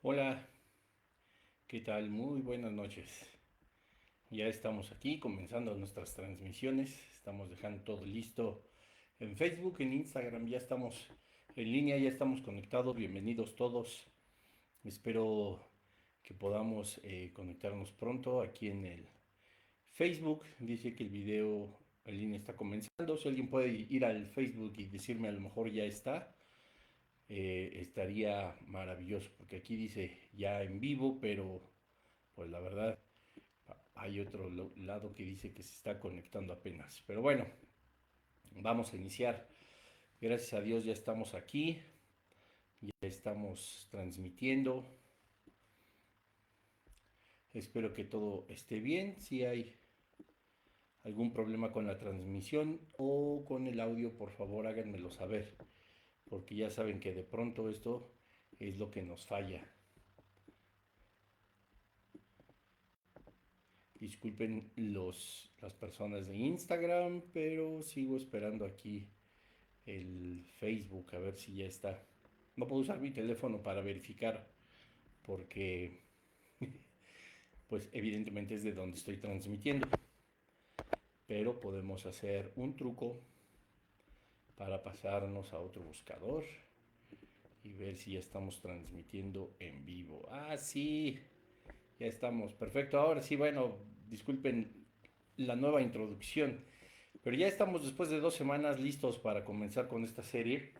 Hola, ¿qué tal? Muy buenas noches. Ya estamos aquí comenzando nuestras transmisiones. Estamos dejando todo listo en Facebook, en Instagram. Ya estamos en línea, ya estamos conectados. Bienvenidos todos. Espero que podamos conectarnos pronto aquí en el Facebook. Dice que el video en línea está comenzando. Si alguien puede ir al Facebook y decirme a lo mejor ya está, estaría maravilloso. Porque aquí dice ya en vivo, pero pues la verdad hay otro lado que dice que se está conectando apenas. Pero bueno, vamos a iniciar. Gracias a Dios ya estamos aquí, ya estamos transmitiendo. Espero que todo esté bien. Si hay algún problema con la transmisión o con el audio, por favor háganmelo saber, porque ya saben que de pronto esto es lo que nos falla. Disculpen las personas de Instagram, pero sigo esperando aquí el Facebook a ver si ya está. No puedo usar mi teléfono para verificar porque pues evidentemente es de donde estoy transmitiendo, pero podemos hacer un truco para pasarnos a otro buscador y ver si ya estamos transmitiendo en vivo. Ah, sí, ya estamos. Perfecto. Ahora sí, bueno, disculpen la nueva introducción, pero ya estamos después de 2 semanas listos para comenzar con esta serie.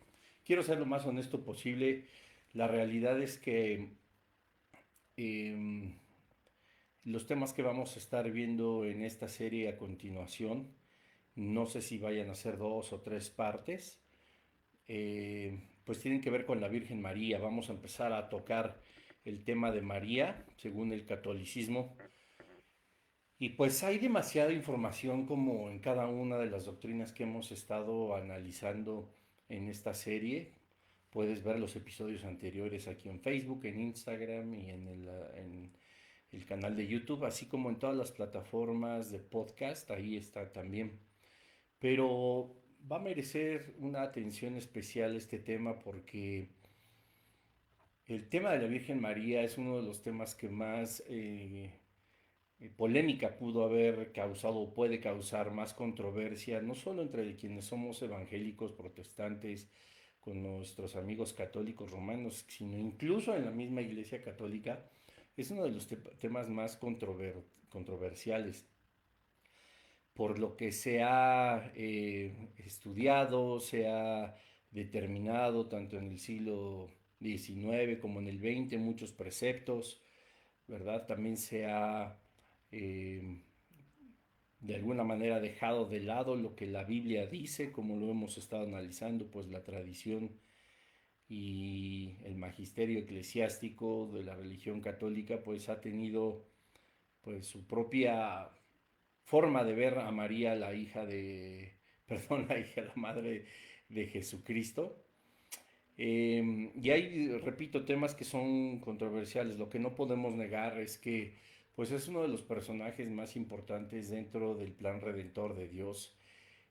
Quiero ser lo más honesto posible. La realidad es que eh, los temas que vamos a estar viendo en esta serie a continuación, no sé si vayan a ser 2 o 3 partes, pues tienen que ver con la Virgen María. Vamos a empezar a tocar el tema de María, según el catolicismo. Y pues hay demasiada información como en cada una de las doctrinas que hemos estado analizando en esta serie. Puedes ver los episodios anteriores aquí en Facebook, en Instagram y en el canal de YouTube, así como en todas las plataformas de podcast, ahí está también. Pero va a merecer una atención especial este tema porque el tema de la Virgen María es uno de los temas que más polémica pudo haber causado o puede causar más controversia, no solo entre quienes somos evangélicos, protestantes, con nuestros amigos católicos romanos, sino incluso en la misma Iglesia Católica. Es uno de los temas más controversiales, por lo que se ha estudiado, se ha determinado tanto en el siglo XIX como en el XX muchos preceptos, ¿verdad? También se ha eh, de alguna manera dejado de lado lo que la Biblia dice, como lo hemos estado analizando, pues la tradición y el magisterio eclesiástico de la religión católica pues ha tenido pues su propia forma de ver a María, la hija de, perdón, la madre de Jesucristo. Y hay, repito, temas que son controversiales. Lo que no podemos negar es que pues es uno de los personajes más importantes dentro del plan redentor de Dios.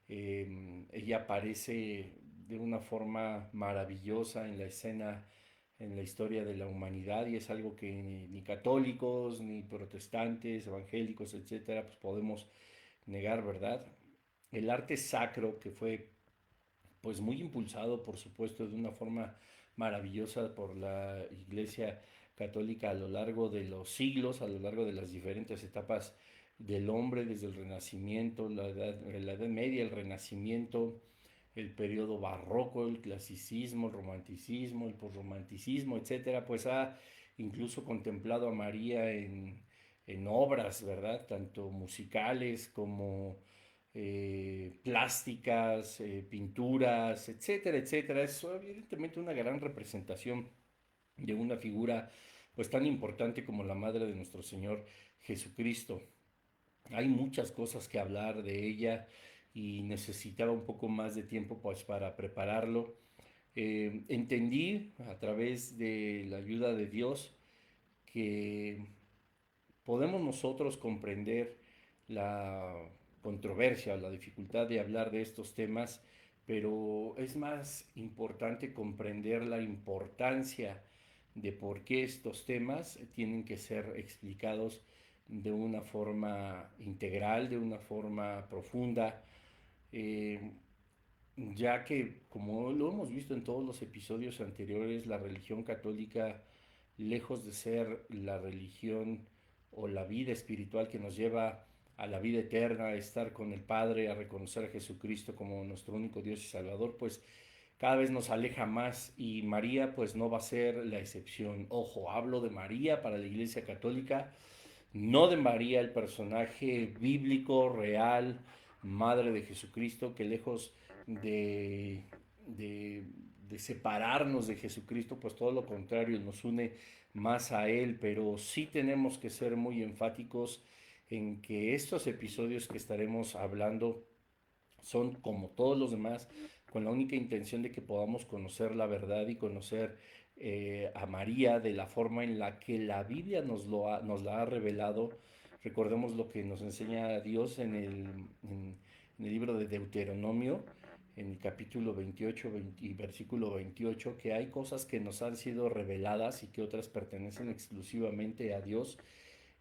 Ella aparece de una forma maravillosa en la escena, en la historia de la humanidad, y es algo que ni católicos, ni protestantes, evangélicos, etcétera, pues podemos negar, ¿verdad? El arte sacro, que fue pues muy impulsado, por supuesto, de una forma maravillosa por la Iglesia Católica a lo largo de los siglos, a lo largo de las diferentes etapas del hombre, desde el Renacimiento, la edad Media, el Renacimiento, el periodo barroco, el clasicismo, el romanticismo, el posromanticismo, etcétera, pues ha incluso contemplado a María en obras, ¿verdad? Tanto musicales como plásticas, pinturas, etcétera, etcétera. Es evidentemente una gran representación de una figura pues tan importante como la madre de nuestro Señor Jesucristo. Hay muchas cosas que hablar de ella y necesitaba un poco más de tiempo pues para prepararlo. Entendí a través de la ayuda de Dios que podemos nosotros comprender la controversia o la dificultad de hablar de estos temas, pero es más importante comprender la importancia de por qué estos temas tienen que ser explicados de una forma integral, de una forma profunda, eh, ya que, como lo hemos visto en todos los episodios anteriores, la religión católica, lejos de ser la religión o la vida espiritual que nos lleva a la vida eterna, a estar con el Padre, a reconocer a Jesucristo como nuestro único Dios y Salvador, pues cada vez nos aleja más, y María pues no va a ser la excepción. Ojo, hablo de María para la Iglesia Católica, no de María el personaje bíblico, real, madre de Jesucristo, que lejos de, de, de separarnos de Jesucristo, pues todo lo contrario, nos une más a Él, pero sí tenemos que ser muy enfáticos en que estos episodios que estaremos hablando son como todos los demás, con la única intención de que podamos conocer la verdad y conocer a María de la forma en la que la Biblia nos la ha revelado. Recordemos lo que nos enseña Dios en el libro de Deuteronomio, en el capítulo 28 y versículo 28, que hay cosas que nos han sido reveladas y que otras pertenecen exclusivamente a Dios.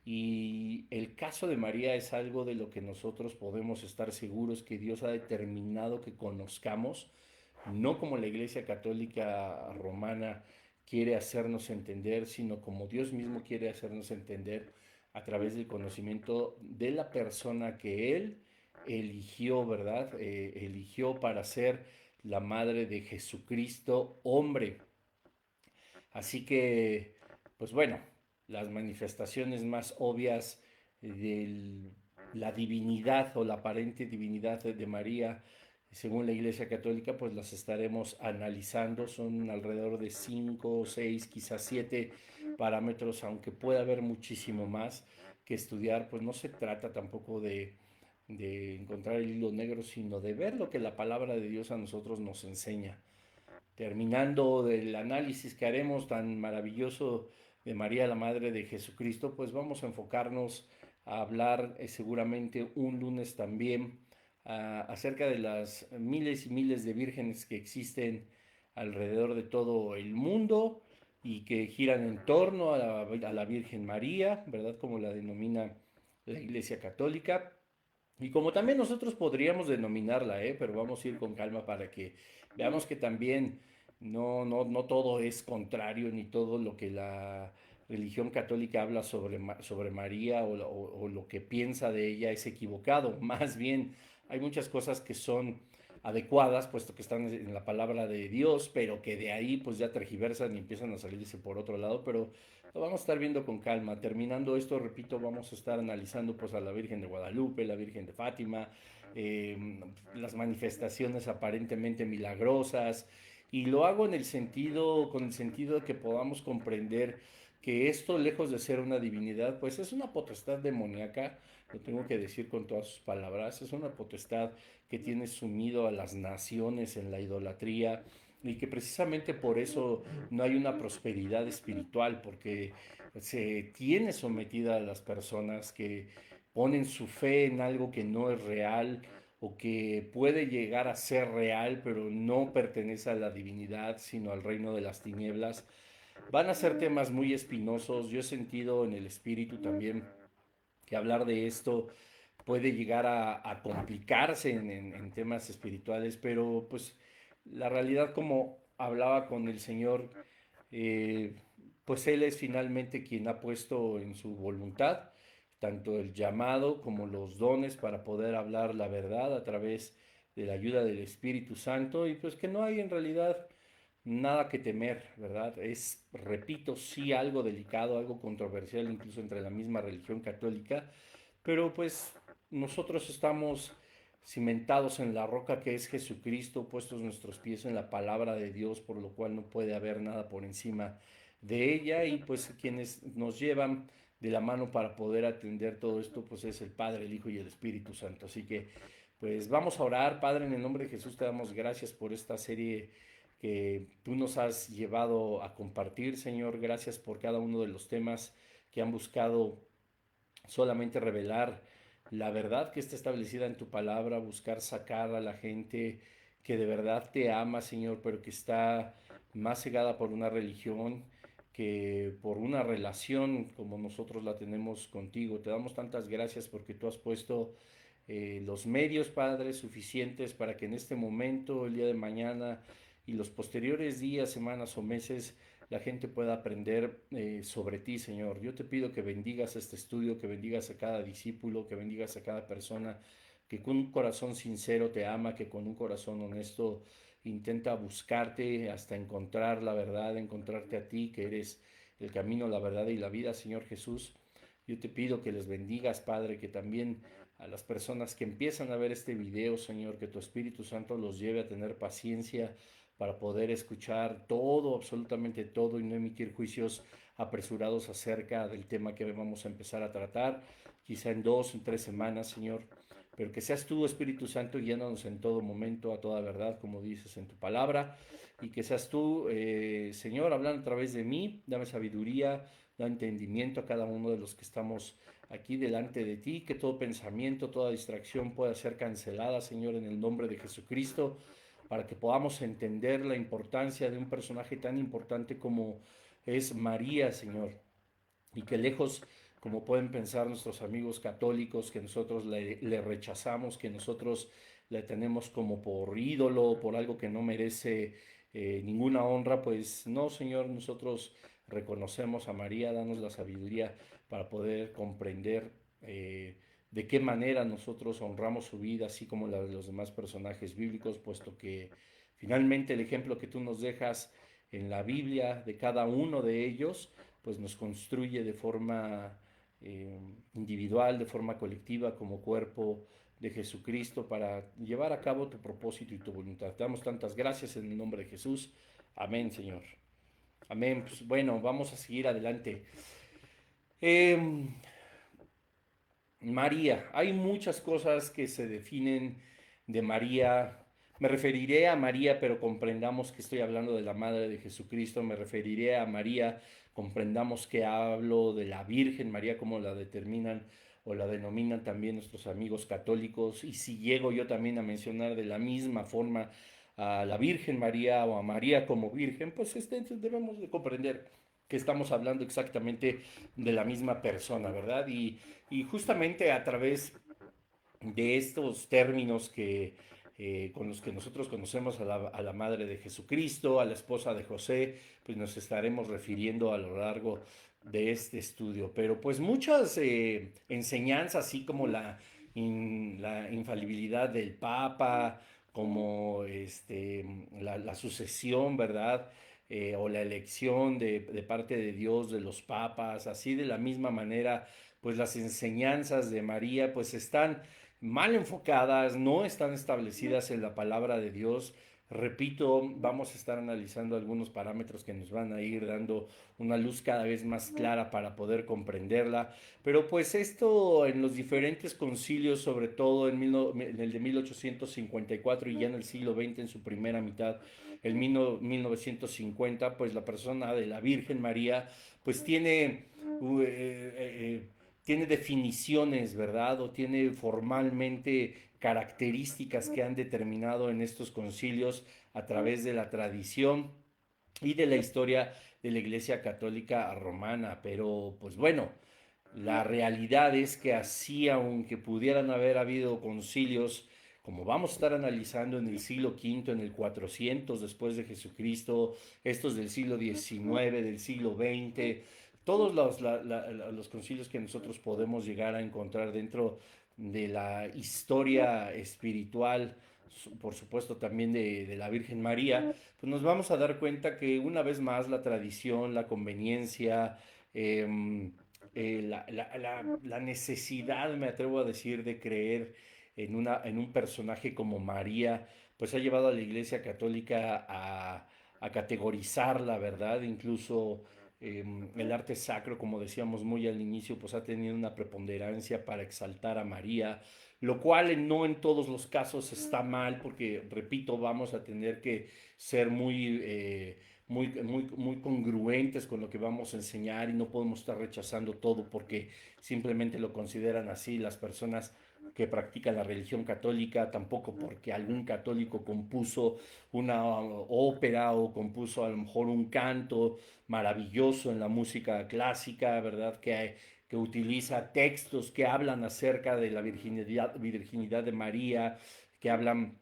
Y el caso de María es algo de lo que nosotros podemos estar seguros que Dios ha determinado que conozcamos, no como la Iglesia Católica Romana quiere hacernos entender, sino como Dios mismo quiere hacernos entender a través del conocimiento de la persona que Él eligió, ¿verdad? Eligió para ser la madre de Jesucristo, hombre. Así que, pues bueno, las manifestaciones más obvias de la divinidad o la aparente divinidad de María, según la Iglesia Católica, pues las estaremos analizando. Son alrededor de 5, 6, quizás 7 parámetros, aunque pueda haber muchísimo más que estudiar. Pues no se trata tampoco de encontrar el hilo negro, sino de ver lo que la palabra de Dios a nosotros nos enseña. Terminando del análisis que haremos tan maravilloso de María, la Madre de Jesucristo, pues vamos a enfocarnos a hablar seguramente un lunes también acerca de las miles y miles de vírgenes que existen alrededor de todo el mundo y que giran en torno a la Virgen María, ¿verdad? Como la denomina la Iglesia Católica. Y como también nosotros podríamos denominarla, pero vamos a ir con calma para que veamos que también no todo es contrario, ni todo lo que la religión católica habla sobre María o lo que piensa de ella es equivocado. Más bien, hay muchas cosas que son adecuadas, puesto que están en la palabra de Dios, pero que de ahí pues ya tergiversan y empiezan a salirse por otro lado, pero lo vamos a estar viendo con calma. Terminando esto, repito, vamos a estar analizando pues a la Virgen de Guadalupe, la Virgen de Fátima, las manifestaciones aparentemente milagrosas, y lo hago en el sentido, con el sentido de que podamos comprender que esto, lejos de ser una divinidad, pues es una potestad demoníaca, lo tengo que decir con todas sus palabras, es una potestad que tiene sumido a las naciones en la idolatría, y que precisamente por eso no hay una prosperidad espiritual, porque se tiene sometida a las personas que ponen su fe en algo que no es real o que puede llegar a ser real, pero no pertenece a la divinidad, sino al reino de las tinieblas. Van a ser temas muy espinosos. Yo he sentido en el espíritu también que hablar de esto puede llegar a complicarse en temas espirituales, pero pues la realidad, como hablaba con el Señor, eh, pues Él es finalmente quien ha puesto en su voluntad tanto el llamado como los dones para poder hablar la verdad a través de la ayuda del Espíritu Santo, y pues que no hay en realidad nada que temer, ¿verdad? Es, repito, sí algo delicado, algo controversial incluso entre la misma religión católica, pero pues nosotros estamos cimentados en la roca que es Jesucristo, puestos nuestros pies en la palabra de Dios, por lo cual no puede haber nada por encima de ella, y pues quienes nos llevan de la mano para poder atender todo esto, pues es el Padre, el Hijo y el Espíritu Santo. Así que pues vamos a orar. Padre, en el nombre de Jesús te damos gracias por esta serie que tú nos has llevado a compartir, Señor. Gracias por cada uno de los temas que han buscado solamente revelar la verdad que está establecida en tu palabra, buscar sacar a la gente que de verdad te ama, Señor, pero que está más cegada por una religión que por una relación como nosotros la tenemos contigo. Te damos tantas gracias porque tú has puesto los medios, Padre, suficientes para que en este momento, el día de mañana y los posteriores días, semanas o meses, la gente pueda aprender sobre ti, Señor. Yo te pido que bendigas este estudio, que bendigas a cada discípulo, que bendigas a cada persona que con un corazón sincero te ama, que con un corazón honesto intenta buscarte hasta encontrar la verdad, encontrarte a ti, que eres el camino, la verdad y la vida, Señor Jesús. Yo te pido que les bendigas, Padre, que también a las personas que empiezan a ver este video, Señor, que tu Espíritu Santo los lleve a tener paciencia para poder escuchar todo, absolutamente todo, y no emitir juicios apresurados acerca del tema que vamos a empezar a tratar, quizá en 2 o 3 semanas, Señor, pero que seas tú, Espíritu Santo, guiándonos en todo momento a toda verdad, como dices en tu palabra, y que seas tú, Señor, hablando a través de mí. Dame sabiduría, da entendimiento a cada uno de los que estamos aquí delante de ti, que todo pensamiento, toda distracción pueda ser cancelada, Señor, en el nombre de Jesucristo, para que podamos entender la importancia de un personaje tan importante como es María, Señor, y que lejos, como pueden pensar nuestros amigos católicos, que nosotros le rechazamos, que nosotros le tenemos como por ídolo, por algo que no merece ninguna honra, pues no, Señor, nosotros reconocemos a María, danos la sabiduría para poder comprender de qué manera nosotros honramos su vida, así como la de los demás personajes bíblicos, puesto que finalmente el ejemplo que tú nos dejas en la Biblia de cada uno de ellos, pues nos construye de forma individual, de forma colectiva, como cuerpo de Jesucristo, para llevar a cabo tu propósito y tu voluntad. Te damos tantas gracias en el nombre de Jesús. Amén, Señor. Amén. Pues bueno, vamos a seguir adelante. Eh, María, hay muchas cosas que se definen de María. Me referiré a María, pero comprendamos que estoy hablando de la Madre de Jesucristo. Me referiré a María, comprendamos que hablo de la Virgen María, como la determinan o la denominan también nuestros amigos católicos. Y si llego yo también a mencionar de la misma forma a la Virgen María o a María como Virgen, pues entonces debemos de comprender que estamos hablando exactamente de la misma persona, ¿verdad? Y justamente a través de estos términos con los que nosotros conocemos a la Madre de Jesucristo, a la esposa de José, pues nos estaremos refiriendo a lo largo de este estudio. Pero pues muchas enseñanzas, así como la infalibilidad del Papa, como la sucesión, ¿verdad? O la elección de parte de Dios de los papas, así de la misma manera pues las enseñanzas de María pues están mal enfocadas, no están establecidas en la palabra de Dios. Repito, vamos a estar analizando algunos parámetros que nos van a ir dando una luz cada vez más clara para poder comprenderla. Pero pues esto en los diferentes concilios, sobre todo en el de 1854 y ya en el siglo XX, en su primera mitad, el 1950, pues la persona de la Virgen María pues tiene definiciones, ¿verdad? O tiene formalmente características que han determinado en estos concilios a través de la tradición y de la historia de la Iglesia Católica Romana. Pero, pues bueno, la realidad es que así, aunque pudieran haber habido concilios, como vamos a estar analizando en el siglo V, en el 400 después de Jesucristo, estos del siglo XIX, del siglo XX, todos los concilios que nosotros podemos llegar a encontrar dentro de la historia espiritual, por supuesto también de la Virgen María, pues nos vamos a dar cuenta que una vez más la tradición, la conveniencia, la necesidad, me atrevo a decir, de creer en un personaje como María, pues ha llevado a la Iglesia Católica a categorizar la verdad, incluso el arte sacro, como decíamos muy al inicio, pues ha tenido una preponderancia para exaltar a María, lo cual no en todos los casos está mal, porque, repito, vamos a tener que ser muy congruentes con lo que vamos a enseñar y no podemos estar rechazando todo porque simplemente lo consideran así las personas que practican la religión católica, tampoco porque algún católico compuso una ópera o compuso a lo mejor un canto maravilloso en la música clásica, ¿verdad? Que utiliza textos que hablan acerca de la virginidad de María, que hablan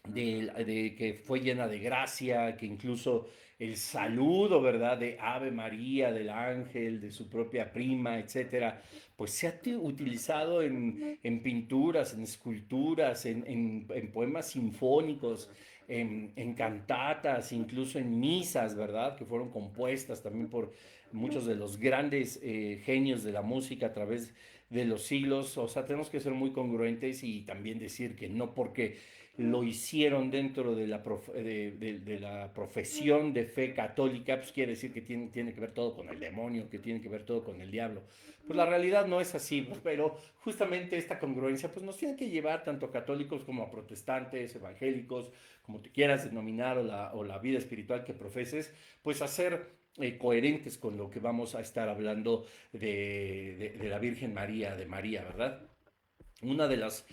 de que fue llena de gracia, que incluso el saludo, ¿verdad? De Ave María, del ángel, de su propia prima, etcétera, pues se ha utilizado en pinturas, en esculturas, en poemas sinfónicos, en cantatas, incluso en misas, ¿verdad? Que fueron compuestas también por muchos de los grandes genios de la música a través de los siglos. O sea, tenemos que ser muy congruentes y también decir que no porque lo hicieron dentro de de la profesión de fe católica, pues quiere decir que tiene que ver todo con el demonio, que tiene que ver todo con el diablo. Pues la realidad no es así, pues, pero justamente esta congruencia pues nos tiene que llevar tanto a católicos como a protestantes, evangélicos, como te quieras denominar, o la vida espiritual que profeses, pues a ser coherentes con lo que vamos a estar hablando de la Virgen María, de María, ¿verdad? Una de las,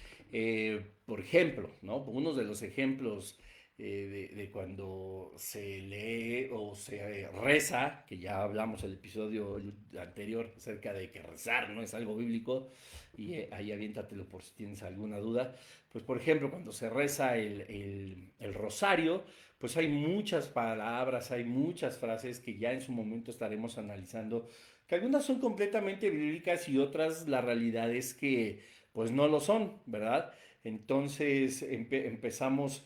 por ejemplo, ¿no? Uno de los ejemplos de cuando se lee o se reza, que ya hablamos el episodio anterior acerca de que rezar no es algo bíblico, y ahí aviéntatelo por si tienes alguna duda, pues por ejemplo, cuando se reza el rosario, pues hay muchas palabras, hay muchas frases que ya en su momento estaremos analizando, que algunas son completamente bíblicas y otras la realidad es que pues no lo son, ¿verdad? Entonces empezamos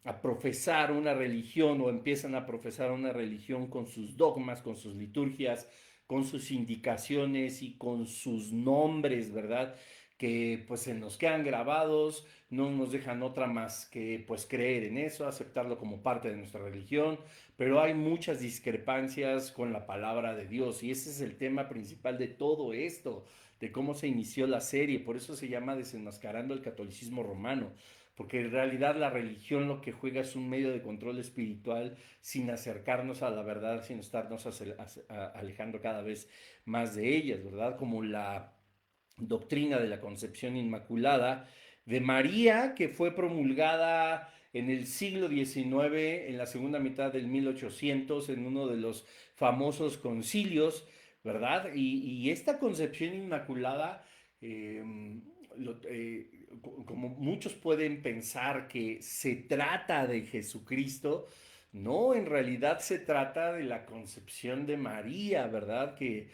a profesar una religión o empiezan a profesar una religión con sus dogmas, con sus liturgias, con sus indicaciones y con sus nombres, ¿verdad? Que pues se nos quedan grabados, no nos dejan otra más que pues creer en eso, aceptarlo como parte de nuestra religión, pero hay muchas discrepancias con la palabra de Dios y ese es el tema principal de todo esto, de cómo se inició la serie, por eso se llama Desenmascarando el Catolicismo Romano, porque en realidad la religión lo que juega es un medio de control espiritual sin acercarnos a la verdad, sin estarnos alejando cada vez más de ellas, ¿verdad? Como la doctrina de la concepción inmaculada de María, que fue promulgada en el siglo XIX, en la segunda mitad del 1800, en uno de los famosos concilios, ¿verdad? Y esta concepción inmaculada, eh, lo, eh, como muchos pueden pensar que se trata de Jesucristo, no, en realidad se trata de la concepción de María, ¿verdad? Que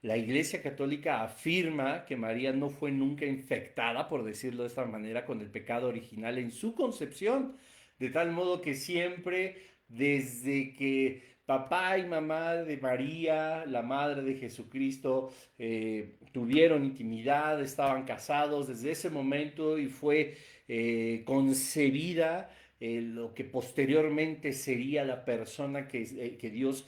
la Iglesia Católica afirma que María no fue nunca infectada, por decirlo de esta manera, con el pecado original en su concepción, de tal modo que siempre, desde que papá y mamá de María, la madre de Jesucristo, tuvieron intimidad, estaban casados desde ese momento y fue concebida lo que posteriormente sería la persona que Dios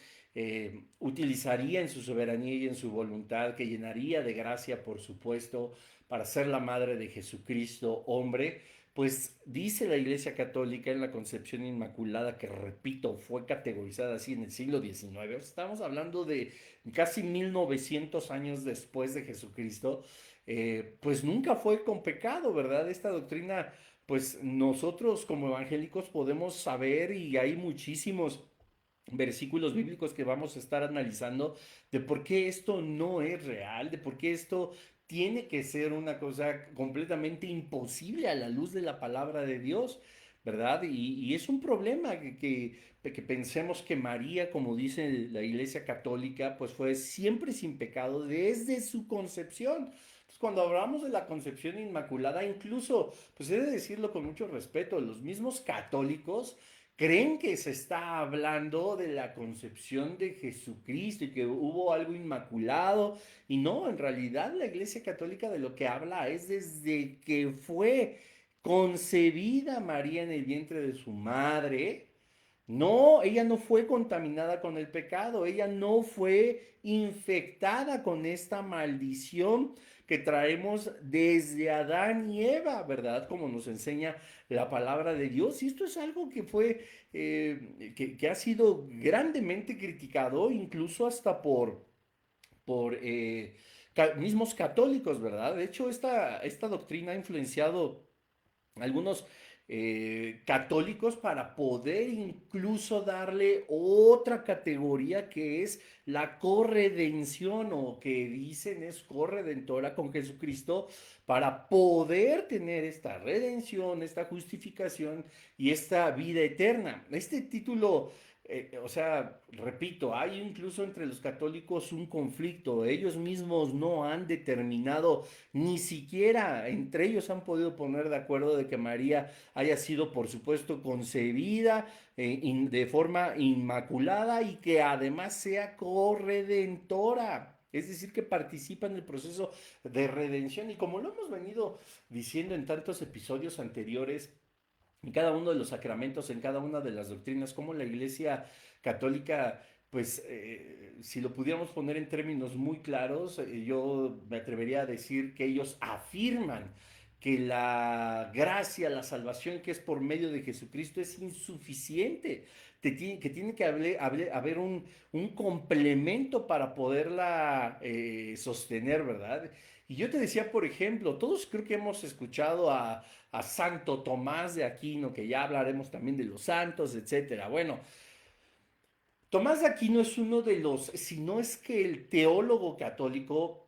utilizaría en su soberanía y en su voluntad, que llenaría de gracia, por supuesto, para ser la madre de Jesucristo, hombre, pues dice la Iglesia Católica en la concepción inmaculada, que repito, fue categorizada así en el siglo XIX, estamos hablando de casi 1900 años después de Jesucristo, pues nunca fue con pecado, ¿verdad? Esta doctrina, pues nosotros como evangélicos podemos saber y hay muchísimos versículos bíblicos que vamos a estar analizando de por qué esto no es real, de por qué esto tiene que ser una cosa completamente imposible a la luz de la palabra de Dios, ¿verdad? Y es un problema que pensemos que María, como dice la Iglesia Católica, pues fue siempre sin pecado desde su concepción. Entonces, cuando hablamos de la concepción inmaculada, incluso, pues he de decirlo con mucho respeto, los mismos católicos creen que se está hablando de la concepción de Jesucristo y que hubo algo inmaculado. Y no, en realidad la Iglesia Católica de lo que habla es desde que fue concebida María en el vientre de su madre. No, ella no fue contaminada con el pecado, ella no fue infectada con esta maldición que traemos desde Adán y Eva, ¿verdad? Como nos enseña la palabra de Dios. Y esto es algo que fue, que ha sido grandemente criticado, incluso hasta por mismos católicos, ¿verdad? De hecho, esta doctrina ha influenciado algunos católicos para poder incluso darle otra categoría que es la corredención o que dicen es corredentora con Jesucristo para poder tener esta redención, esta justificación y esta vida eterna. Este título o sea, repito, hay incluso entre los católicos un conflicto. Ellos mismos no han determinado, ni siquiera entre ellos han podido poner de acuerdo de que María haya sido, por supuesto, concebida de forma inmaculada y que además sea corredentora. Es decir, que participa en el proceso de redención. Y como lo hemos venido diciendo en tantos episodios anteriores, en cada uno de los sacramentos, en cada una de las doctrinas, como la Iglesia Católica, pues si lo pudiéramos poner en términos muy claros, yo me atrevería a decir que ellos afirman que la gracia, la salvación que es por medio de Jesucristo es insuficiente, que tiene que haber un complemento para poderla sostener, ¿verdad? Y yo te decía, por ejemplo, todos creo que hemos escuchado a Santo Tomás de Aquino, que ya hablaremos también de los santos, etcétera. Bueno, Tomás de Aquino es uno de los, si no es que el teólogo católico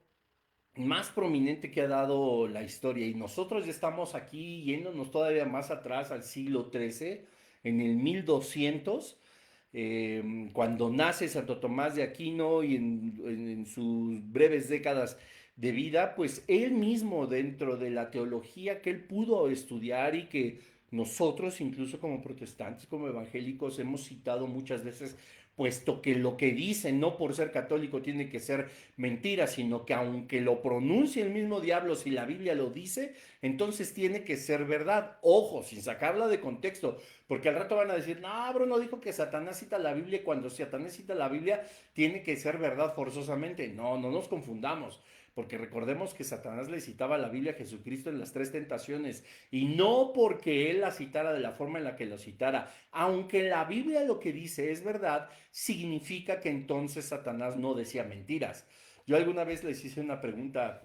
más prominente que ha dado la historia. Y nosotros ya estamos aquí yéndonos todavía más atrás al siglo XIII, en el 1200, cuando nace Santo Tomás de Aquino y en sus breves décadas de vida, pues él mismo dentro de la teología que él pudo estudiar y que nosotros, incluso como protestantes, como evangélicos, hemos citado muchas veces, puesto que lo que dice, no por ser católico, tiene que ser mentira, sino que aunque lo pronuncie el mismo diablo, si la Biblia lo dice, entonces tiene que ser verdad. Ojo, sin sacarla de contexto, porque al rato van a decir, no, Bruno dijo que Satanás cita la Biblia y cuando Satanás cita la Biblia tiene que ser verdad forzosamente. No, no nos confundamos. Porque recordemos que Satanás le citaba la Biblia a Jesucristo en las tres tentaciones y no porque él la citara de la forma en la que lo citara. Aunque la Biblia lo que dice es verdad, significa que entonces Satanás no decía mentiras. Yo alguna vez les hice una pregunta,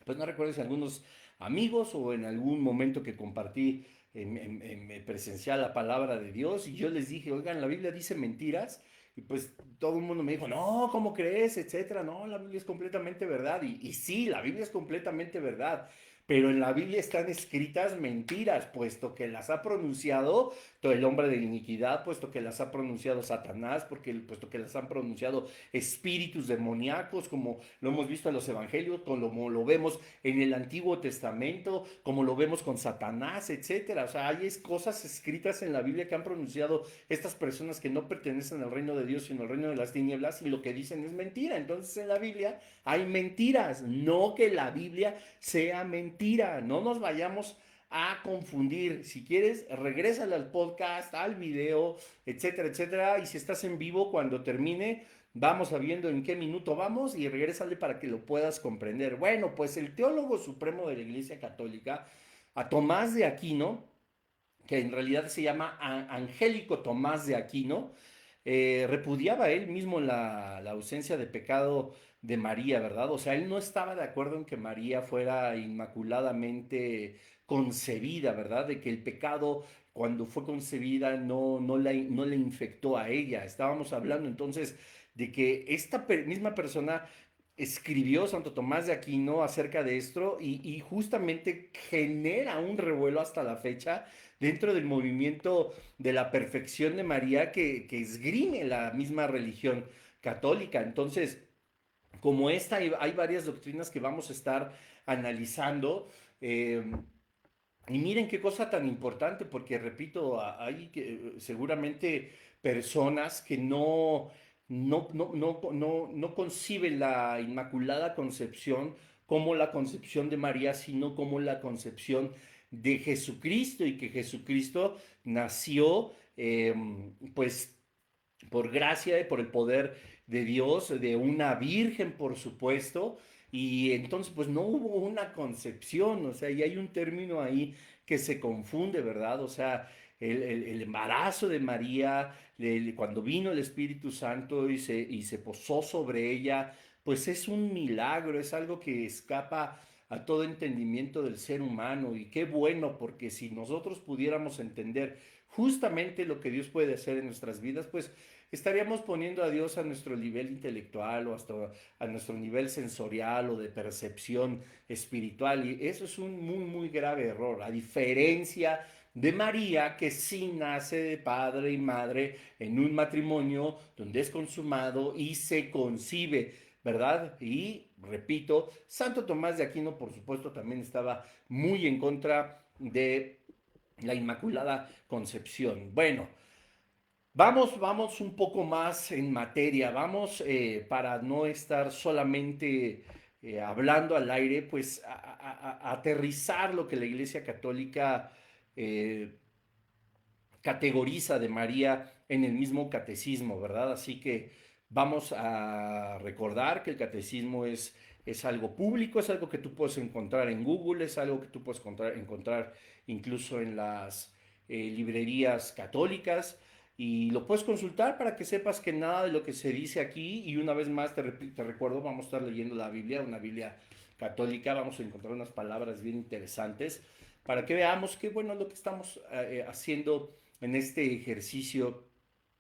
pues no recuerdo si algunos amigos o en algún momento que compartí en presencial la palabra de Dios y yo les dije, oigan, la Biblia dice mentiras. Y pues todo el mundo me dijo, no, ¿cómo crees? Etcétera. No, la Biblia es completamente verdad. Y sí, la Biblia es completamente verdad. Pero en la Biblia están escritas mentiras, puesto que las ha pronunciado todo el hombre de iniquidad, puesto que las ha pronunciado Satanás, puesto que las han pronunciado espíritus demoníacos, como lo hemos visto en los evangelios, como lo vemos en el Antiguo Testamento, como lo vemos con Satanás, etcétera. O sea, hay cosas escritas en la Biblia que han pronunciado estas personas que no pertenecen al reino de Dios, sino al reino de las tinieblas, y lo que dicen es mentira. Entonces en la Biblia hay mentiras, no que la Biblia sea mentira. No nos vayamos a confundir. Si quieres, regrésale al podcast, al video, etcétera, etcétera. Y si estás en vivo, cuando termine, vamos sabiendo en qué minuto vamos y regrésale para que lo puedas comprender. Bueno, pues el teólogo supremo de la Iglesia Católica, a Tomás de Aquino, que en realidad se llama Angélico Tomás de Aquino, repudiaba él mismo la ausencia de pecado de María, ¿verdad? O sea, él no estaba de acuerdo en que María fuera inmaculadamente concebida, ¿verdad? De que el pecado cuando fue concebida no le infectó a ella. Estábamos hablando entonces de que esta misma persona escribió Santo Tomás de Aquino acerca de esto y justamente genera un revuelo hasta la fecha dentro del movimiento de la perfección de María que esgrime la misma religión católica. Entonces, como esta, hay varias doctrinas que vamos a estar analizando. Y miren qué cosa tan importante, porque repito, hay seguramente personas que no conciben la Inmaculada Concepción como la concepción de María, sino como la concepción de Jesucristo y que Jesucristo nació pues por gracia y por el poder de Dios, de una virgen, por supuesto, y entonces pues no hubo una concepción, o sea, y hay un término ahí que se confunde, ¿verdad? O sea, el embarazo de María, cuando vino el Espíritu Santo y se posó sobre ella, pues es un milagro, es algo que escapa a todo entendimiento del ser humano. Y qué bueno, porque si nosotros pudiéramos entender justamente lo que Dios puede hacer en nuestras vidas, pues estaríamos poniendo a Dios a nuestro nivel intelectual o hasta a nuestro nivel sensorial o de percepción espiritual. Y eso es un muy, muy grave error. A diferencia de María, que sí nace de padre y madre en un matrimonio donde es consumado y se concibe, ¿verdad? Y repito, Santo Tomás de Aquino, por supuesto, también estaba muy en contra de la Inmaculada Concepción. Bueno, vamos un poco más en materia, vamos para no estar solamente hablando al aire, pues a aterrizar lo que la Iglesia Católica eh, categoriza de María en el mismo catecismo, ¿verdad? Así que vamos a recordar que el catecismo es algo público, es algo que tú puedes encontrar en Google, es algo que tú puedes encontrar incluso en las librerías católicas y lo puedes consultar para que sepas que nada de lo que se dice aquí, y una vez más te recuerdo, vamos a estar leyendo la Biblia, una Biblia católica, vamos a encontrar unas palabras bien interesantes para que veamos qué bueno lo que estamos haciendo en este ejercicio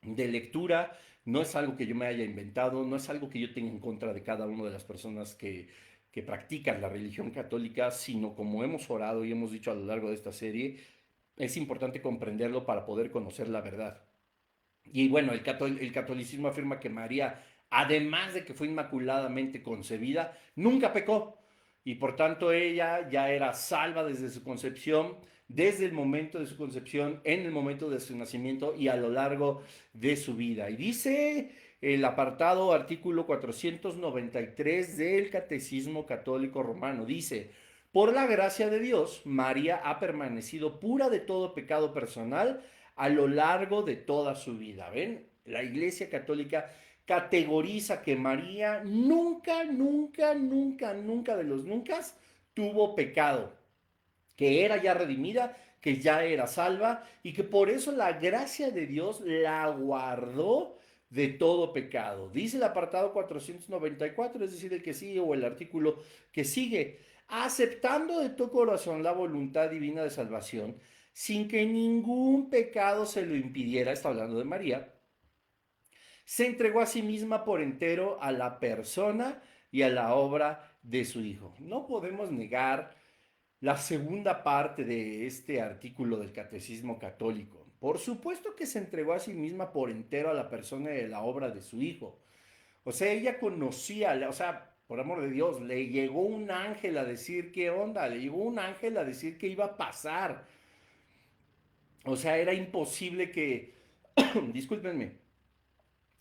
de lectura. No es algo que yo me haya inventado, no es algo que yo tenga en contra de cada una de las personas que practican la religión católica, sino como hemos orado y hemos dicho a lo largo de esta serie, es importante comprenderlo para poder conocer la verdad. Y bueno, el catolicismo afirma que María, además de que fue inmaculadamente concebida, nunca pecó. Y por tanto ella ya era salva desde su concepción, desde el momento de su concepción, en el momento de su nacimiento y a lo largo de su vida. Y dice el apartado artículo 493 del Catecismo Católico Romano, dice: por la gracia de Dios, María ha permanecido pura de todo pecado personal a lo largo de toda su vida. ¿Ven? La Iglesia Católica categoriza que María nunca, nunca, nunca, nunca de los nunca tuvo pecado, que era ya redimida, que ya era salva y que por eso la gracia de Dios la guardó de todo pecado. Dice el apartado 494, es decir, el que sigue o el artículo que sigue: aceptando de todo corazón la voluntad divina de salvación, sin que ningún pecado se lo impidiera, está hablando de María, se entregó a sí misma por entero a la persona y a la obra de su Hijo. No podemos negar la segunda parte de este artículo del Catecismo Católico. Por supuesto que se entregó a sí misma por entero a la persona y a la obra de su Hijo. O sea, ella conocía, o sea, por amor de Dios, le llegó un ángel a decir qué onda, le llegó un ángel a decir qué iba a pasar. O sea, era imposible que, discúlpenme,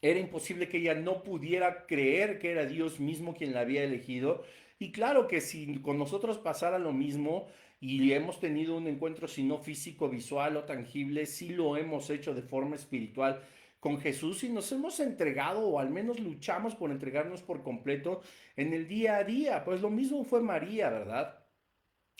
era imposible que ella no pudiera creer que era Dios mismo quien la había elegido. Y claro que si con nosotros pasara lo mismo y hemos tenido un encuentro, si no físico, visual o tangible, sí lo hemos hecho de forma espiritual con Jesús y nos hemos entregado, o al menos luchamos por entregarnos por completo en el día a día. Pues lo mismo fue María, ¿verdad?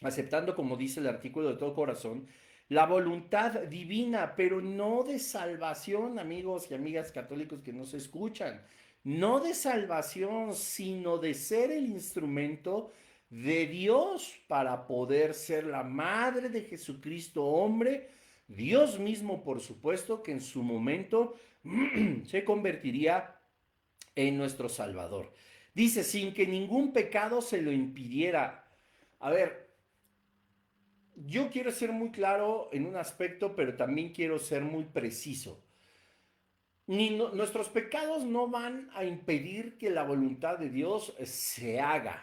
Aceptando, como dice el artículo, de todo corazón, la voluntad divina, pero no de salvación, amigos y amigas católicos que nos escuchan, no de salvación, sino de ser el instrumento de Dios para poder ser la madre de Jesucristo, hombre, Dios mismo, por supuesto, que en su momento se convertiría en nuestro Salvador. Dice, sin que ningún pecado se lo impidiera. A ver, yo quiero ser muy claro en un aspecto, pero también quiero ser muy preciso. Nuestros pecados no van a impedir que la voluntad de Dios se haga.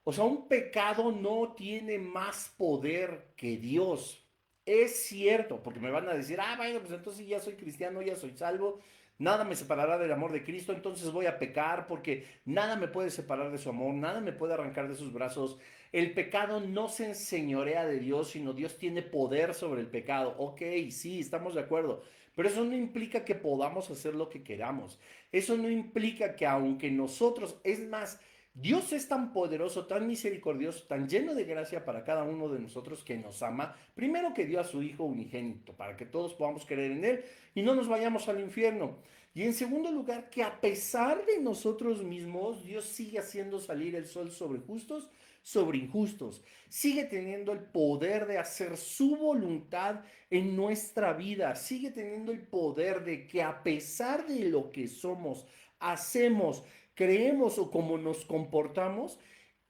O sea, un pecado no tiene más poder que Dios. Es cierto, porque me van a decir, bueno, pues entonces ya soy cristiano, ya soy salvo, nada me separará del amor de Cristo, entonces voy a pecar porque nada me puede separar de su amor, nada me puede arrancar de sus brazos. El pecado no se enseñorea de Dios, sino Dios tiene poder sobre el pecado. Ok, sí, estamos de acuerdo, pero eso no implica que podamos hacer lo que queramos. Eso no implica que aunque nosotros, es más, Dios es tan poderoso, tan misericordioso, tan lleno de gracia para cada uno de nosotros que nos ama. Primero que dio a su Hijo unigénito para que todos podamos creer en Él y no nos vayamos al infierno. Y en segundo lugar, que a pesar de nosotros mismos, Dios sigue haciendo salir el sol sobre justos, sobre injustos. Sigue teniendo el poder de hacer su voluntad en nuestra vida. Sigue teniendo el poder de que a pesar de lo que somos, hacemos, creemos o cómo nos comportamos,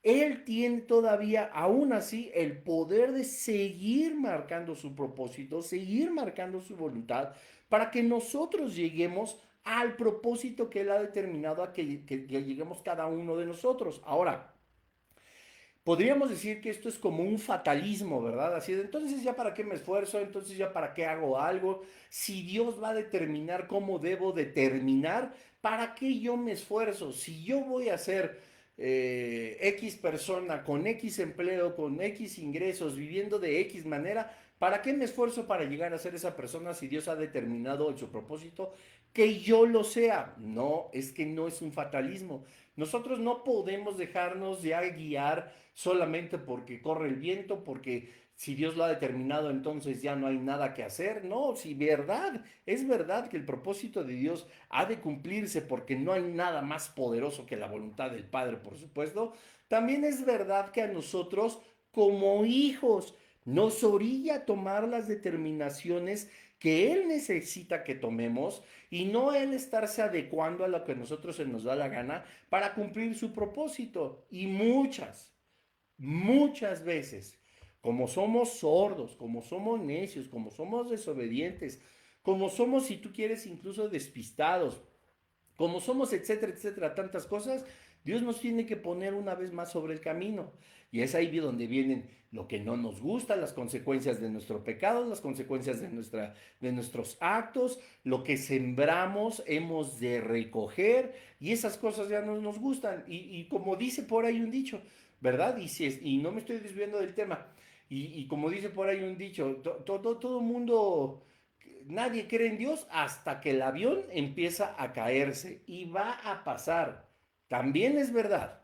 Él tiene todavía, aún así, el poder de seguir marcando su propósito, seguir marcando su voluntad, para que nosotros lleguemos al propósito que Él ha determinado a que lleguemos cada uno de nosotros. Ahora, podríamos decir que esto es como un fatalismo, ¿verdad? Así de, entonces ya para qué me esfuerzo, entonces ya para qué hago algo, si Dios va a determinar cómo debo determinar, ¿para qué yo me esfuerzo? Si yo voy a ser X persona con X empleo, con X ingresos, viviendo de X manera, ¿para qué me esfuerzo para llegar a ser esa persona si Dios ha determinado en su propósito que yo lo sea? No, es que no es un fatalismo. Nosotros no podemos dejarnos ya guiar solamente porque corre el viento, porque si Dios lo ha determinado, entonces ya no hay nada que hacer. No, si verdad, es verdad que el propósito de Dios ha de cumplirse porque no hay nada más poderoso que la voluntad del Padre, por supuesto. También es verdad que a nosotros, como hijos, nos orilla a tomar las determinaciones que Él necesita que tomemos y no Él estarse adecuando a lo que a nosotros se nos da la gana para cumplir su propósito. Y muchas veces, como somos sordos, como somos necios, como somos desobedientes, como somos, si tú quieres, incluso despistados, como somos, etcétera, etcétera, tantas cosas, Dios nos tiene que poner una vez más sobre el camino. Y es ahí donde vienen lo que no nos gusta, las consecuencias de nuestro pecado, las consecuencias de nuestros actos, lo que sembramos hemos de recoger y esas cosas ya no nos gustan. Y como dice por ahí un dicho, ¿verdad? Y, si es, y no me estoy desviando del tema. Y como dice por ahí un dicho, todo mundo nadie cree en Dios hasta que el avión empieza a caerse y va a pasar. También es verdad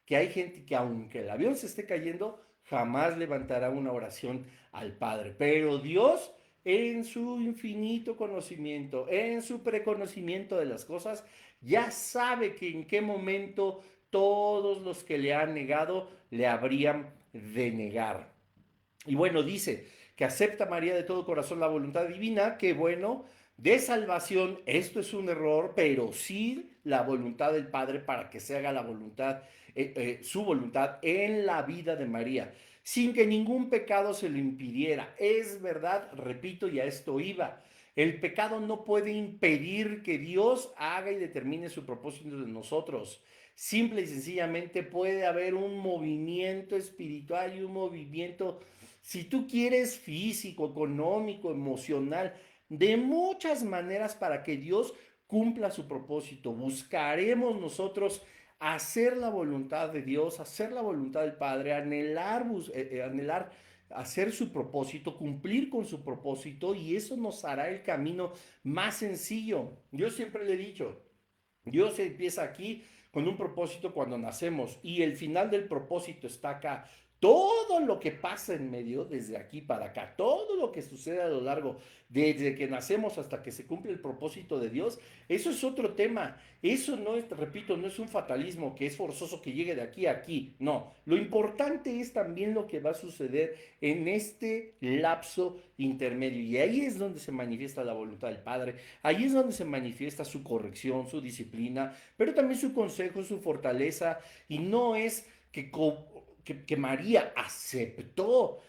que hay gente que aunque el avión se esté cayendo, jamás levantará una oración al Padre. Pero Dios, en su infinito conocimiento, en su preconocimiento de las cosas, ya sabe que en qué momento todos los que le han negado le habrían de negar. Y bueno, dice que acepta María de todo corazón la voluntad divina, que bueno, de salvación, esto es un error, pero sí la voluntad del Padre para que se haga la voluntad, su voluntad en la vida de María, sin que ningún pecado se lo impidiera. Es verdad, repito, y a esto iba. El pecado no puede impedir que Dios haga y determine su propósito de nosotros. Simple y sencillamente puede haber un movimiento espiritual y un movimiento, si tú quieres, físico, económico, emocional, de muchas maneras para que Dios cumpla su propósito. Buscaremos nosotros hacer la voluntad de Dios, hacer la voluntad del Padre, anhelar hacer su propósito, cumplir con su propósito y eso nos hará el camino más sencillo. Yo siempre le he dicho, Dios empieza aquí con un propósito cuando nacemos y el final del propósito está acá. Todo lo que pasa en medio, desde aquí para acá, todo lo que sucede a lo largo, desde que nacemos hasta que se cumple el propósito de Dios, eso es otro tema. Eso no es, repito, no es un fatalismo que es forzoso que llegue de aquí a aquí. No, lo importante es también lo que va a suceder en este lapso intermedio. Y ahí es donde se manifiesta la voluntad del Padre, ahí es donde se manifiesta su corrección, su disciplina, pero también su consejo, su fortaleza. Y no es que María aceptó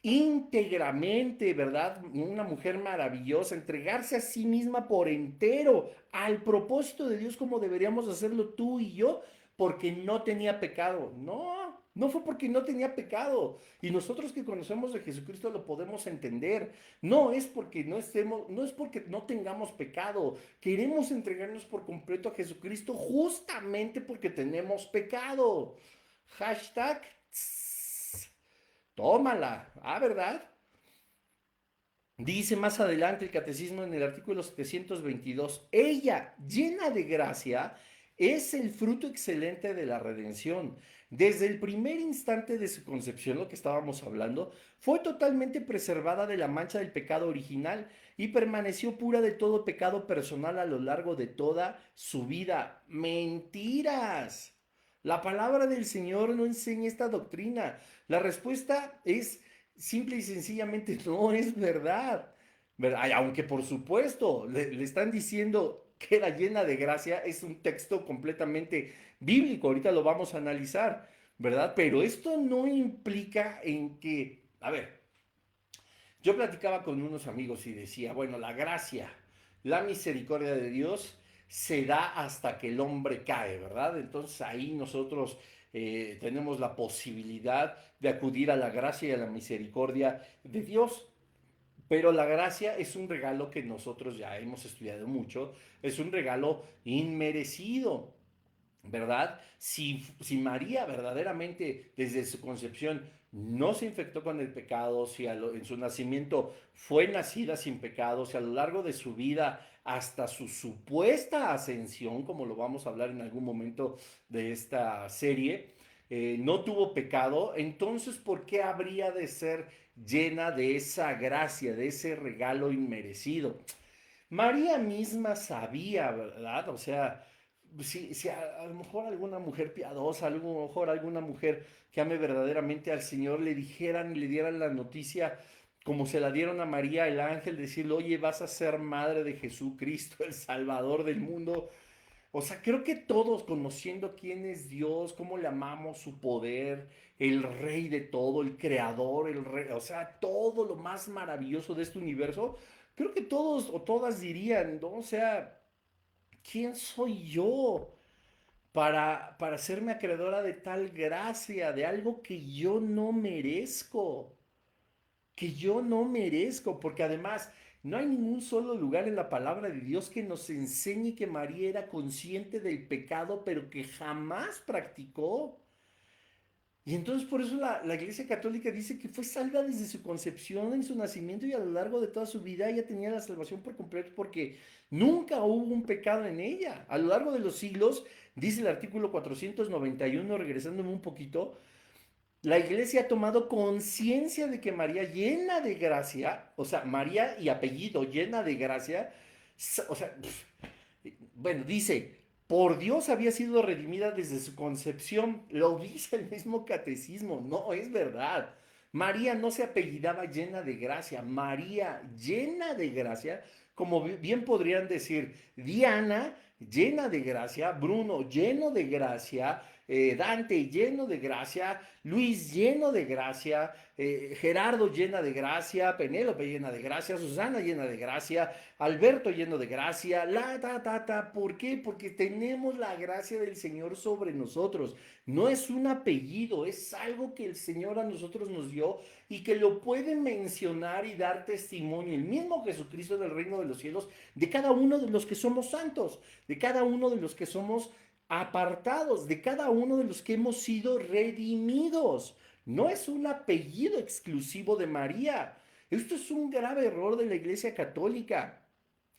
íntegramente, ¿verdad? Una mujer maravillosa, entregarse a sí misma por entero al propósito de Dios como deberíamos hacerlo tú y yo, porque no tenía pecado. No, no fue porque no tenía pecado. Y nosotros que conocemos de Jesucristo lo podemos entender. No es porque no estemos, no es porque no tengamos pecado. Queremos entregarnos por completo a Jesucristo justamente porque tenemos pecado. Hashtag tómala. Ah, ¿verdad? Dice más adelante el catecismo en el artículo 722, ella, llena de gracia, es el fruto excelente de la redención. Desde el primer instante de su concepción, lo que estábamos hablando, fue totalmente preservada de la mancha del pecado original y permaneció pura de todo pecado personal a lo largo de toda su vida. Mentiras. La palabra del Señor no enseña esta doctrina. La respuesta es simple y sencillamente no es verdad. ¿Verdad? Aunque por supuesto le están diciendo que era llena de gracia, es un texto completamente bíblico, ahorita lo vamos a analizar, ¿verdad? Pero esto no implica en que, a ver, yo platicaba con unos amigos y decía, bueno, la gracia, la misericordia de Dios se da hasta que el hombre cae, ¿verdad? Entonces ahí nosotros tenemos la posibilidad de acudir a la gracia y a la misericordia de Dios. Pero la gracia es un regalo que nosotros ya hemos estudiado mucho, es un regalo inmerecido. ¿Verdad? Si María verdaderamente desde su concepción no se infectó con el pecado, si en su nacimiento fue nacida sin pecado, si a lo largo de su vida hasta su supuesta ascensión, como lo vamos a hablar en algún momento de esta serie, no tuvo pecado, entonces ¿por qué habría de ser llena de esa gracia, de ese regalo inmerecido? María misma sabía, ¿verdad? O sea, si a lo mejor alguna mujer piadosa, a lo mejor alguna mujer que ame verdaderamente al Señor le dijeran y le dieran la noticia como se la dieron a María el ángel, decirle, oye, vas a ser madre de Jesucristo, el Salvador del mundo. O sea, creo que todos conociendo quién es Dios, cómo le amamos, su poder, el rey de todo, el creador, el rey, o sea, todo lo más maravilloso de este universo, creo que todos o todas dirían, ¿no? O sea, ¿quién soy yo para serme acreedora de tal gracia, de algo que yo no merezco? Que yo no merezco, porque además no hay ningún solo lugar en la palabra de Dios que nos enseñe que María era consciente del pecado, pero que jamás practicó. Y entonces por eso la Iglesia Católica dice que fue salva desde su concepción, en su nacimiento y a lo largo de toda su vida ella tenía la salvación por completo porque nunca hubo un pecado en ella. A lo largo de los siglos, dice el artículo 491, regresándome un poquito, la iglesia ha tomado conciencia de que María llena de gracia, o sea, María y apellido llena de gracia, o sea, bueno, dice, por Dios había sido redimida desde su concepción. Lo dice el mismo catecismo, no es verdad. María no se apellidaba llena de gracia, María llena de gracia, como bien podrían decir, Diana llena de gracia, Bruno lleno de gracia, Dante lleno de gracia, Luis lleno de gracia, Gerardo llena de gracia, Penélope llena de gracia, Susana llena de gracia, Alberto lleno de gracia, ¿por qué? Porque tenemos la gracia del Señor sobre nosotros. No es un apellido, es algo que el Señor a nosotros nos dio y que lo puede mencionar y dar testimonio el mismo Jesucristo del reino de los cielos de cada uno de los que somos santos, de cada uno de los que somos apartados, de cada uno de los que hemos sido redimidos. No es un apellido exclusivo de María. Esto es un grave error de la Iglesia Católica.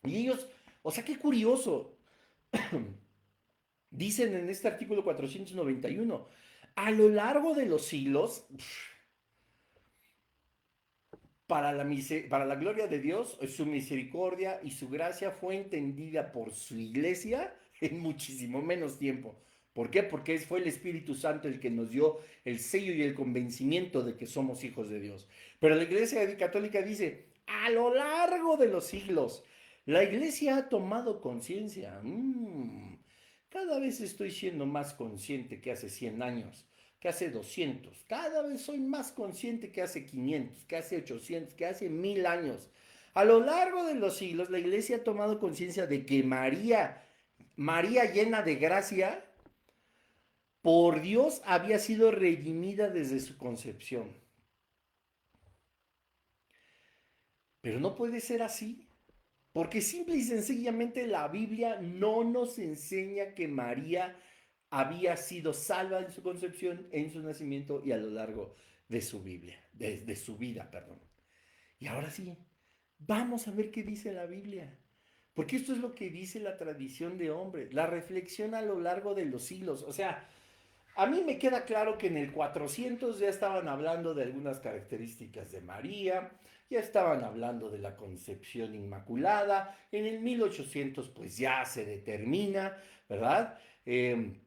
Y ellos, o sea, qué curioso, dicen en este artículo 491, a lo largo de los siglos, para la gloria de Dios, su misericordia y su gracia fue entendida por su iglesia en muchísimo menos tiempo. ¿Por qué? Porque fue el Espíritu Santo el que nos dio el sello y el convencimiento de que somos hijos de Dios. Pero la Iglesia Católica dice, a lo largo de los siglos, la Iglesia ha tomado conciencia. Cada vez estoy siendo más consciente que hace 100 años, que hace 200. Cada vez soy más consciente que hace 500, que hace 800, que hace 1000 años. A lo largo de los siglos, la iglesia ha tomado conciencia de que María llena de gracia, por Dios había sido redimida desde su concepción. Pero no puede ser así, porque simple y sencillamente la Biblia no nos enseña que María había sido salva en su concepción, en su nacimiento y a lo largo de su Biblia, de su vida, perdón. Y ahora sí, vamos a ver qué dice la Biblia. Porque esto es lo que dice la tradición de hombres, la reflexión a lo largo de los siglos. O sea, a mí me queda claro que en el 400 ya estaban hablando de algunas características de María, ya estaban hablando de la concepción inmaculada, en el 1800 pues ya se determina, ¿verdad? Eh,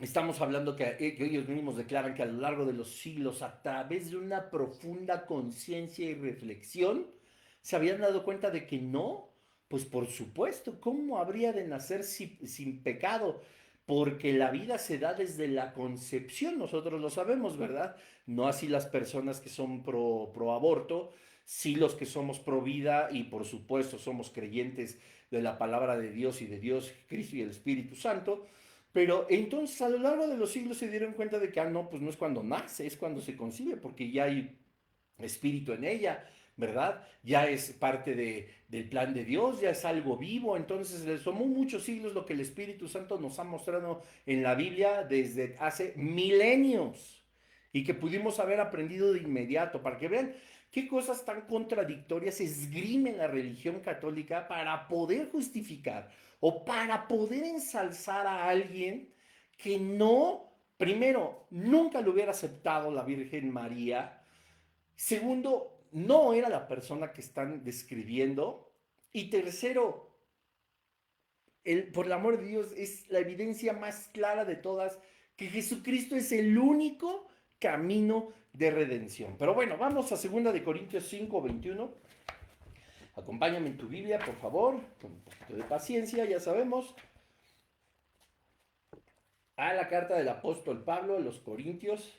Estamos hablando que ellos mismos declaran que a lo largo de los siglos, a través de una profunda conciencia y reflexión, se habían dado cuenta de que no, pues por supuesto, ¿cómo habría de nacer sin pecado? Porque la vida se da desde la concepción, nosotros lo sabemos, ¿verdad? No así las personas que son pro aborto, sí los que somos pro vida y por supuesto somos creyentes de la palabra de Dios y de Dios, Cristo y el Espíritu Santo. Pero entonces a lo largo de los siglos se dieron cuenta de que, no, pues no es cuando nace, es cuando se concibe, porque ya hay espíritu en ella, ¿verdad? Ya es parte del plan de Dios, ya es algo vivo. Entonces les tomó muchos siglos lo que el Espíritu Santo nos ha mostrado en la Biblia desde hace milenios y que pudimos haber aprendido de inmediato, para que vean qué cosas tan contradictorias esgrime la religión católica para poder justificar o para poder ensalzar a alguien que no, primero, nunca le hubiera aceptado la Virgen María. Segundo, no era la persona que están describiendo. Y tercero, por el amor de Dios, es la evidencia más clara de todas que Jesucristo es el único camino de redención. Pero bueno, vamos a 2 Corintios 5:21. Acompáñame en tu Biblia, por favor, con un poquito de paciencia, ya sabemos. A la carta del apóstol Pablo a los Corintios,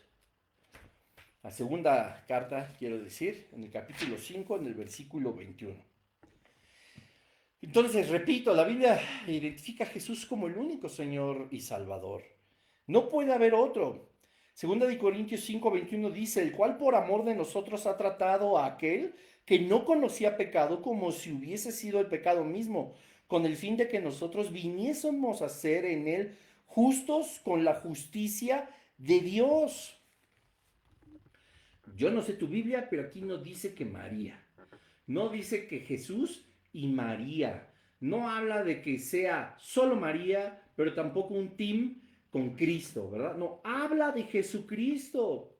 la segunda carta, quiero decir, en el capítulo 5, en el versículo 21. Entonces, repito, la Biblia identifica a Jesús como el único Señor y Salvador. No puede haber otro. Segunda de Corintios 5:21 dice, el cual por amor de nosotros ha tratado a aquel que no conocía pecado como si hubiese sido el pecado mismo, con el fin de que nosotros viniésemos a ser en él justos con la justicia de Dios. Yo no sé tu Biblia, pero aquí no dice que María. No dice que Jesús y María. No habla de que sea solo María, pero tampoco un team con Cristo, ¿verdad? No, habla de Jesucristo.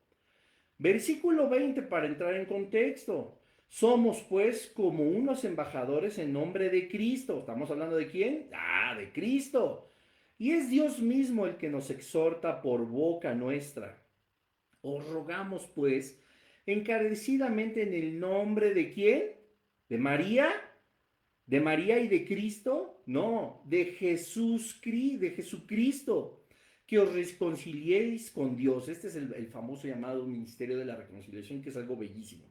Versículo 20 para entrar en contexto. Somos pues como unos embajadores en nombre de Cristo. ¿Estamos hablando de quién? De Cristo. Y es Dios mismo el que nos exhorta por boca nuestra. Os rogamos pues encarecidamente en el nombre de quién? ¿De María? ¿De María y de Cristo? No, de Jesús, de Jesucristo, que os reconciliéis con Dios. Este es el famoso llamado ministerio de la reconciliación, que es algo bellísimo.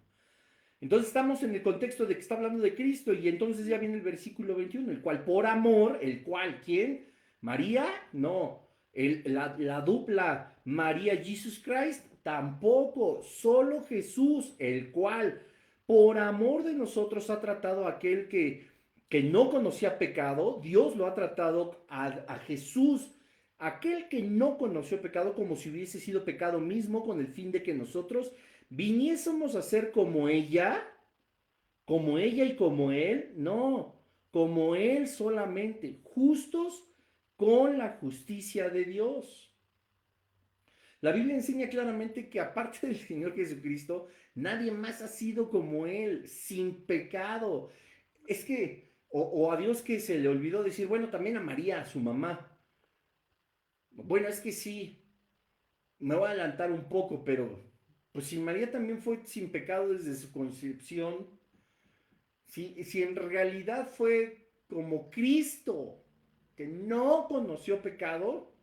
Entonces estamos en el contexto de que está hablando de Cristo y entonces ya viene el versículo 21, el cual por amor, el cual, ¿quién? María, no. La dupla María Jesus Christ, tampoco. Solo Jesús, el cual por amor de nosotros ha tratado a aquel que no conocía pecado. Dios lo ha tratado a Jesús, aquel que no conoció pecado, como si hubiese sido pecado mismo, con el fin de que nosotros viniésemos a ser como ella y como él, no, como él solamente, justos con la justicia de Dios. La Biblia enseña claramente que aparte del Señor Jesucristo, nadie más ha sido como él, sin pecado. Es que, o a Dios que se le olvidó decir, bueno, también a María, a su mamá. Bueno, es que sí, me voy a adelantar un poco, pero pues si María también fue sin pecado desde su concepción, si en realidad fue como Cristo, que no conoció pecado,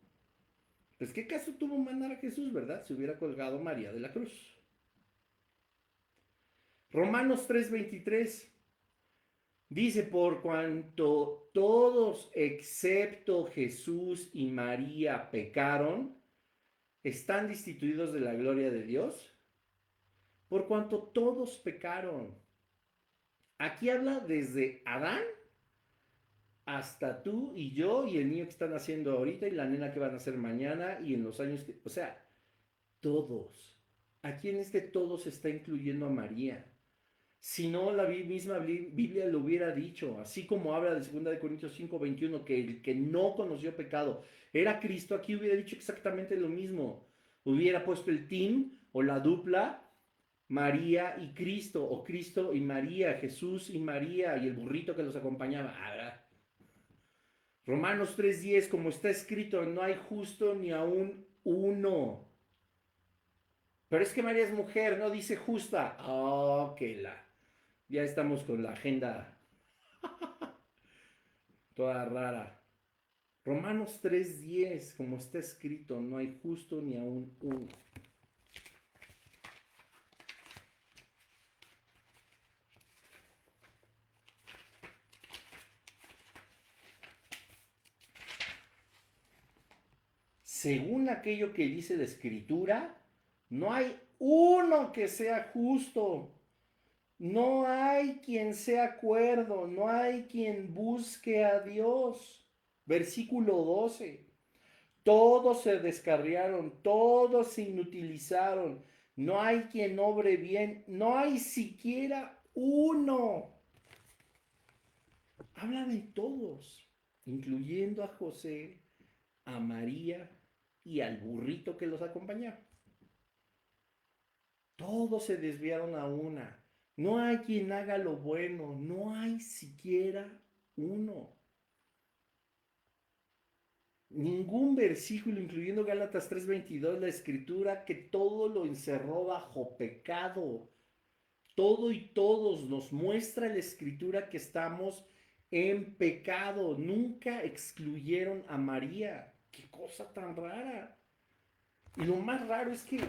pues qué caso tuvo mandar a Jesús, ¿verdad? Se hubiera colgado María de la cruz. Romanos 3:23 dice, por cuanto todos excepto Jesús y María pecaron, están destituidos de la gloria de Dios, por cuanto todos pecaron. Aquí habla desde Adán hasta tú y yo y el niño que están haciendo ahorita y la nena que van a hacer mañana y en los años que, o sea, todos. Aquí en este todos está incluyendo a María. Si no, la misma Biblia lo hubiera dicho, así como habla de 2 Corintios 5:21, que el que no conoció pecado era Cristo, aquí hubiera dicho exactamente lo mismo. Hubiera puesto el team o la dupla María y Cristo, o Cristo y María, Jesús y María, y el burrito que los acompañaba. Ah, Romanos 3:10, como está escrito, no hay justo ni aún uno. Pero es que María es mujer, no dice justa. Oh, que la. Ya estamos con la agenda toda rara. Romanos 3:10, como está escrito, no hay justo ni aún uno. Según aquello que dice la escritura, no hay uno que sea justo. No hay quien sea cuerdo, no hay quien busque a Dios. Versículo 12. Todos se descarriaron, todos se inutilizaron. No hay quien obre bien, no hay siquiera uno. Habla de todos, incluyendo a José, a María y al burrito que los acompañaba. Todos se desviaron a una. No hay quien haga lo bueno, no hay siquiera uno. Ningún versículo, incluyendo Gálatas 3:22, la escritura que todo lo encerró bajo pecado. Todo y todos nos muestra la escritura que estamos en pecado. Nunca excluyeron a María. Qué cosa tan rara. Y lo más raro es que,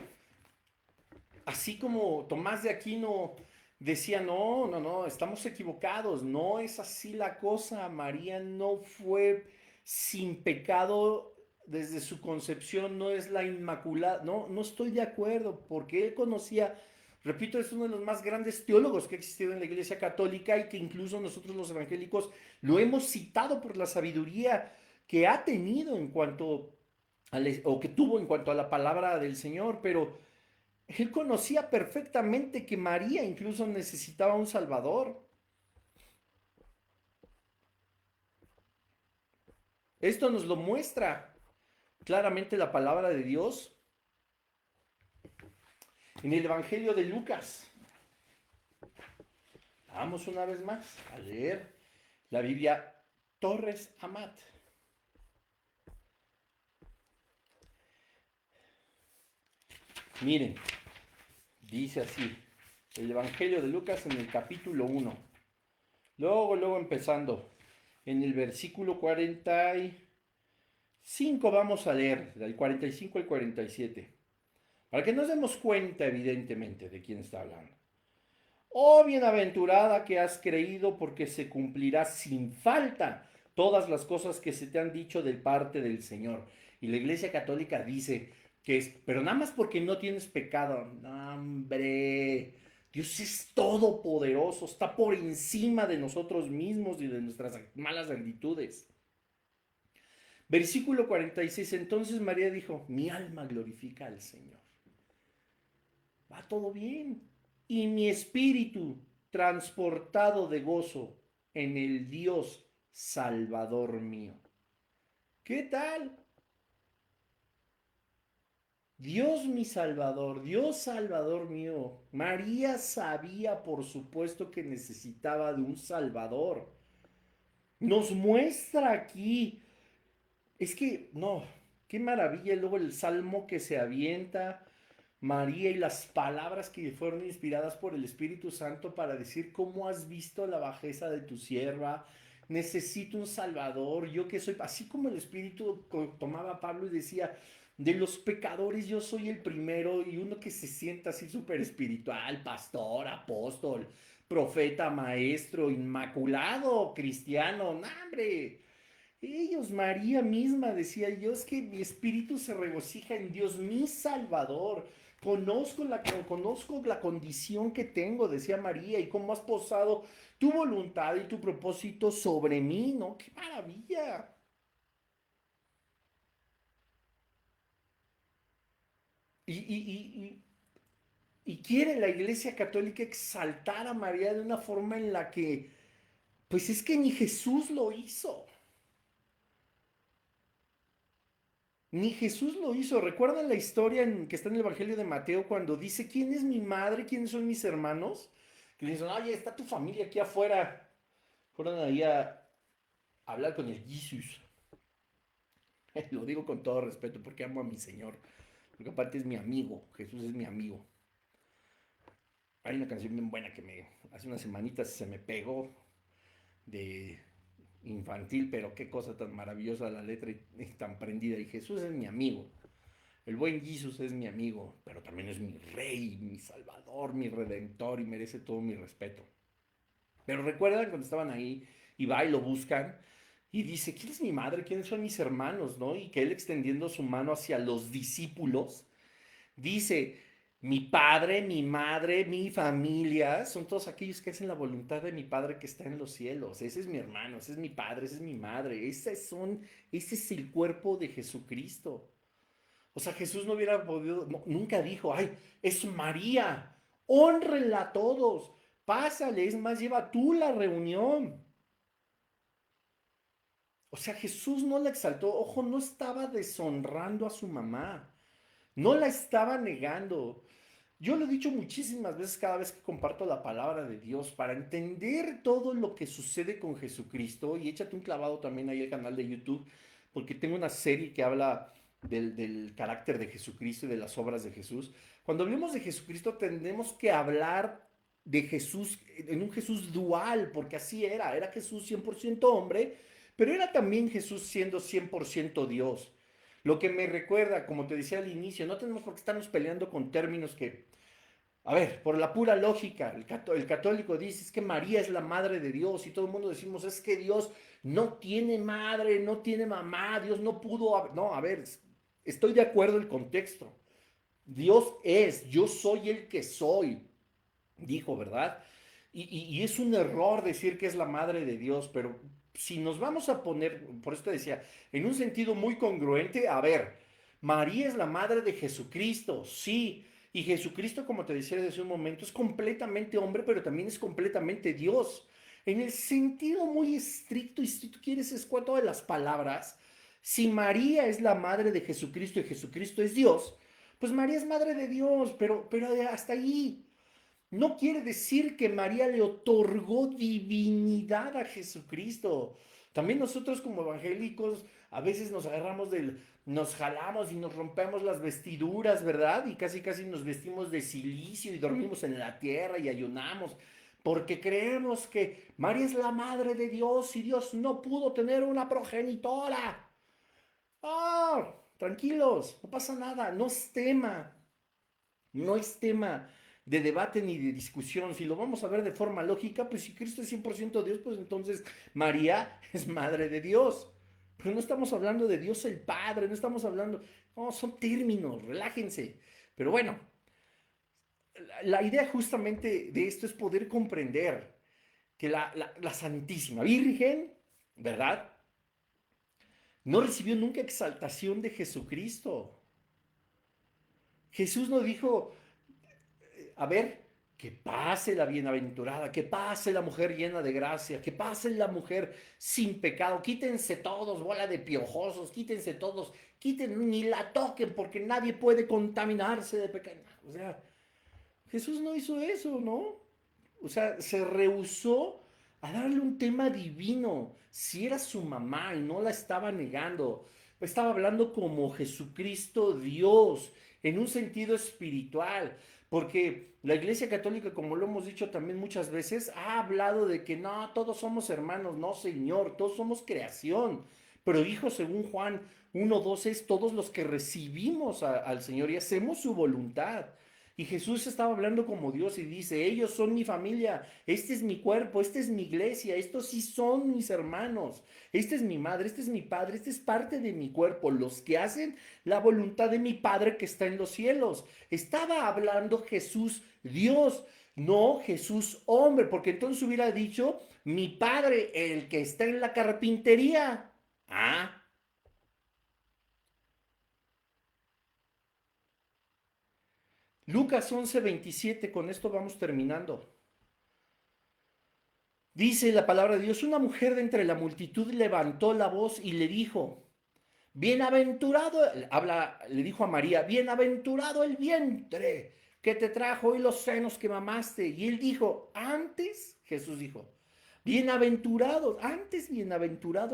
así como Tomás de Aquino decía, no, no, no, estamos equivocados, no es así la cosa. María no fue sin pecado desde su concepción, no es la inmaculada. No, no estoy de acuerdo, porque él conocía, repito, es uno de los más grandes teólogos que ha existido en la Iglesia Católica, y que incluso nosotros los evangélicos lo hemos citado por la sabiduría que ha tenido en cuanto o que tuvo en cuanto a la palabra del Señor. Pero él conocía perfectamente que María incluso necesitaba un Salvador. Esto nos lo muestra claramente la palabra de Dios en el Evangelio de Lucas. Vamos una vez más a leer la Biblia Torres Amat. Miren, dice así, el Evangelio de Lucas en el capítulo 1. Luego empezando en el versículo 45, vamos a leer, del 45 al 47. Para que nos demos cuenta, evidentemente, de quién está hablando. Oh, bienaventurada que has creído, porque se cumplirá sin falta todas las cosas que se te han dicho de parte del Señor. Y la Iglesia Católica dice que es, pero nada más porque no tienes pecado. No, hombre, Dios es todopoderoso, está por encima de nosotros mismos y de nuestras malas actitudes. Versículo 46, entonces María dijo, mi alma glorifica al Señor. Va todo bien. Y mi espíritu transportado de gozo en el Dios Salvador mío. ¿Qué tal? Dios mi Salvador, Dios Salvador mío. María sabía, por supuesto, que necesitaba de un Salvador. Nos muestra aquí. Es que, no, qué maravilla luego el salmo que se avienta María y las palabras que fueron inspiradas por el Espíritu Santo para decir cómo has visto la bajeza de tu sierva, necesito un Salvador, yo que soy, así como el Espíritu tomaba a Pablo y decía, de los pecadores yo soy el primero, y uno que se sienta así súper espiritual, pastor, apóstol, profeta, maestro, inmaculado, cristiano, no, hombre. Ellos, María misma decía, yo es que mi espíritu se regocija en Dios, mi Salvador. Conozco la condición que tengo, decía María, y cómo has posado tu voluntad y tu propósito sobre mí, ¿no? ¡Qué maravilla! Y Y quiere la Iglesia Católica exaltar a María de una forma en la que, pues es que ni Jesús lo hizo. Ni Jesús lo hizo. ¿Recuerdan la historia que está en el Evangelio de Mateo cuando dice, ¿quién es mi madre? ¿Quiénes son mis hermanos? Que le dicen, oye, está tu familia aquí afuera. Fueron ahí a hablar con el Jesús. Lo digo con todo respeto porque amo a mi Señor. Porque aparte es mi amigo. Jesús es mi amigo. Hay una canción bien buena que hace unas semanitas se me pegó de infantil, pero qué cosa tan maravillosa la letra y tan prendida. Y Jesús es mi amigo. El buen Jesús es mi amigo, pero también es mi rey, mi salvador, mi redentor y merece todo mi respeto. Pero recuerdan cuando estaban ahí y va y lo buscan y dice, ¿quién es mi madre? ¿Quiénes son mis hermanos? ¿No? Y que él extendiendo su mano hacia los discípulos, dice, mi padre, mi madre, mi familia, son todos aquellos que hacen la voluntad de mi padre que está en los cielos. Ese es mi hermano, ese es mi padre, esa es mi madre. Ese es el cuerpo de Jesucristo. O sea, Jesús no hubiera podido, nunca dijo, ay, es María, honrenla a todos, pásale, es más, lleva tú la reunión. O sea, Jesús no la exaltó, ojo, no estaba deshonrando a su mamá, no la estaba negando. Yo lo he dicho muchísimas veces cada vez que comparto la palabra de Dios, para entender todo lo que sucede con Jesucristo, y échate un clavado también ahí al canal de YouTube, porque tengo una serie que habla del carácter de Jesucristo y de las obras de Jesús. Cuando hablemos de Jesucristo tenemos que hablar de Jesús en un Jesús dual, porque así era Jesús 100% hombre, pero era también Jesús siendo 100% Dios. Lo que me recuerda, como te decía al inicio, no tenemos por qué estarnos peleando con términos que, a ver, por la pura lógica, el católico dice es que María es la madre de Dios y todo el mundo decimos es que Dios no tiene madre, no tiene mamá, Dios no pudo, no, a ver, estoy de acuerdo en el contexto. Dios es, yo soy el que soy, dijo, ¿verdad? Y es un error decir que es la madre de Dios, pero si nos vamos a poner, por esto decía, en un sentido muy congruente, a ver, María es la madre de Jesucristo, sí, y Jesucristo, como te decía desde un momento, es completamente hombre, pero también es completamente Dios. En el sentido muy estricto, y si tú quieres escuadrar todas las palabras, si María es la madre de Jesucristo y Jesucristo es Dios, pues María es madre de Dios, pero hasta ahí. No quiere decir que María le otorgó divinidad a Jesucristo. También nosotros como evangélicos a veces nos jalamos y nos rompemos las vestiduras, ¿verdad? Y casi casi nos vestimos de silicio y dormimos en la tierra y ayunamos. Porque creemos que María es la madre de Dios y Dios no pudo tener una progenitora. Ah, tranquilos, no pasa nada, no es tema. No es tema de debate ni de discusión. Si lo vamos a ver de forma lógica, pues si Cristo es 100% Dios, pues entonces María es madre de Dios. Pero no estamos hablando de Dios el Padre, no estamos hablando, no, son términos, relájense. Pero bueno, la idea justamente de esto es poder comprender que la Santísima Virgen, ¿verdad? No recibió nunca exaltación de Jesucristo. Jesús no dijo, a ver, que pase la bienaventurada, que pase la mujer llena de gracia, que pase la mujer sin pecado, quítense todos, bola de piojosos, quítense todos, quiten, ni la toquen porque nadie puede contaminarse de pecado. O sea, Jesús no hizo eso, ¿no? O sea, se rehusó a darle un tema divino. Si era su mamá y no la estaba negando, estaba hablando como Jesucristo Dios, en un sentido espiritual. Porque la Iglesia Católica, como lo hemos dicho también muchas veces, ha hablado de que no, todos somos hermanos, no, Señor, todos somos creación. Pero hijo, según Juan 1:12, es todos los que recibimos al Señor y hacemos su voluntad. Y Jesús estaba hablando como Dios y dice, ellos son mi familia, este es mi cuerpo, esta es mi iglesia, estos sí son mis hermanos, esta es mi madre, este es mi padre, este es parte de mi cuerpo, los que hacen la voluntad de mi Padre que está en los cielos. Estaba hablando Jesús Dios, no Jesús hombre, porque entonces hubiera dicho, mi Padre, el que está en la carpintería. Ah, Lucas 11:27, con esto vamos terminando. Dice la palabra de Dios, una mujer de entre la multitud levantó la voz y le dijo, bienaventurado, le dijo a María, bienaventurado el vientre que te trajo y los senos que mamaste. Y él dijo, Jesús dijo, bienaventurados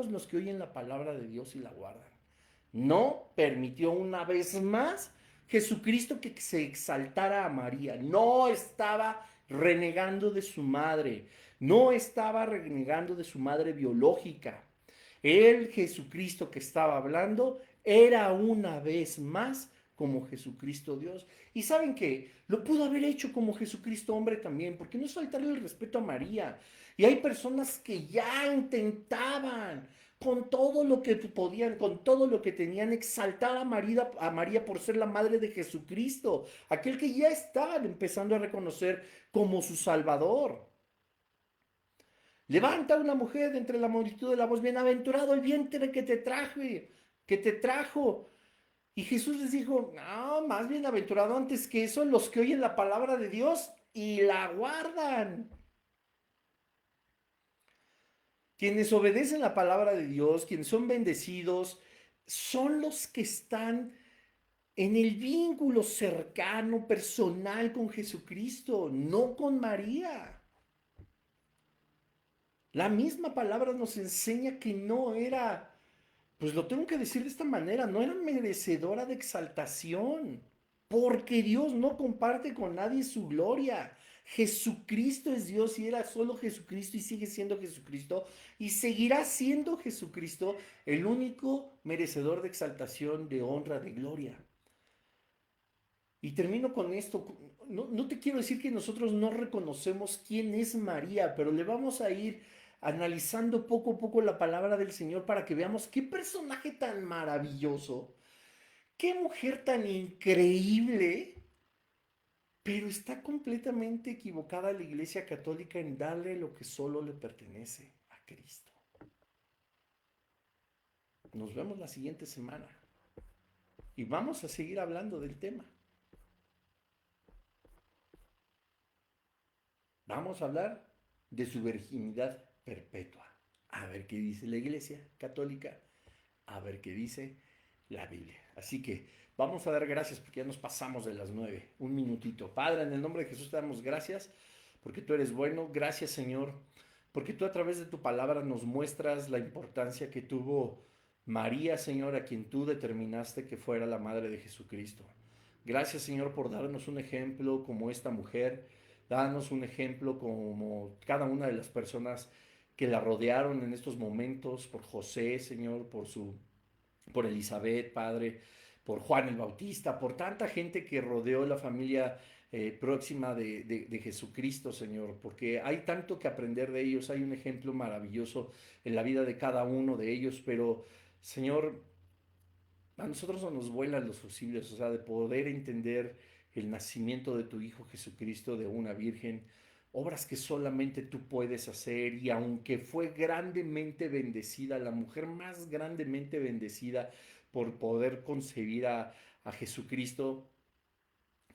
los que oyen la palabra de Dios y la guardan. No permitió una vez más Jesucristo que se exaltara a María. No estaba renegando de su madre. No estaba renegando de su madre biológica. El Jesucristo que estaba hablando era una vez más como Jesucristo Dios. Y saben que lo pudo haber hecho como Jesucristo hombre también, porque no es faltarle el respeto a María. Y hay personas que ya intentaban con todo lo que podían, con todo lo que tenían, exaltar a María por ser la madre de Jesucristo, aquel que ya estaban empezando a reconocer como su Salvador. Levanta una mujer de entre la multitud de la voz, bienaventurado el vientre que te trajo. Y Jesús les dijo, no, más bienaventurado antes que eso los que oyen la palabra de Dios y la guardan. Quienes obedecen la palabra de Dios, quienes son bendecidos, son los que están en el vínculo cercano, personal con Jesucristo, no con María. La misma palabra nos enseña que no era, pues lo tengo que decir de esta manera, no era merecedora de exaltación, porque Dios no comparte con nadie su gloria. Jesucristo es Dios y era solo Jesucristo y sigue siendo Jesucristo y seguirá siendo Jesucristo el único merecedor de exaltación, de honra, de gloria. Y termino con esto. No te quiero decir que nosotros no reconocemos quién es María, pero le vamos a ir analizando poco a poco la palabra del Señor para que veamos qué personaje tan maravilloso, qué mujer tan increíble, pero está completamente equivocada la Iglesia Católica en darle lo que solo le pertenece a Cristo. Nos vemos la siguiente semana y vamos a seguir hablando del tema. Vamos a hablar de su virginidad perpetua. A ver qué dice la Iglesia Católica, a ver qué dice la Biblia. Así que vamos a dar gracias porque ya nos pasamos de las 9. Un minutito. Padre, en el nombre de Jesús te damos gracias porque tú eres bueno. Gracias, Señor, porque tú a través de tu palabra nos muestras la importancia que tuvo María, Señor, a quien tú determinaste que fuera la madre de Jesucristo. Gracias, Señor, por darnos un ejemplo como esta mujer. Danos un ejemplo como cada una de las personas que la rodearon en estos momentos, por José, Señor, por Elizabeth, Padre, por Juan el Bautista, por tanta gente que rodeó la familia próxima de Jesucristo, Señor, porque hay tanto que aprender de ellos, hay un ejemplo maravilloso en la vida de cada uno de ellos, pero, Señor, a nosotros no nos vuelan los fusibles, o sea, de poder entender el nacimiento de tu Hijo Jesucristo de una virgen, obras que solamente tú puedes hacer y aunque fue grandemente bendecida, la mujer más grandemente bendecida por poder concebir a Jesucristo,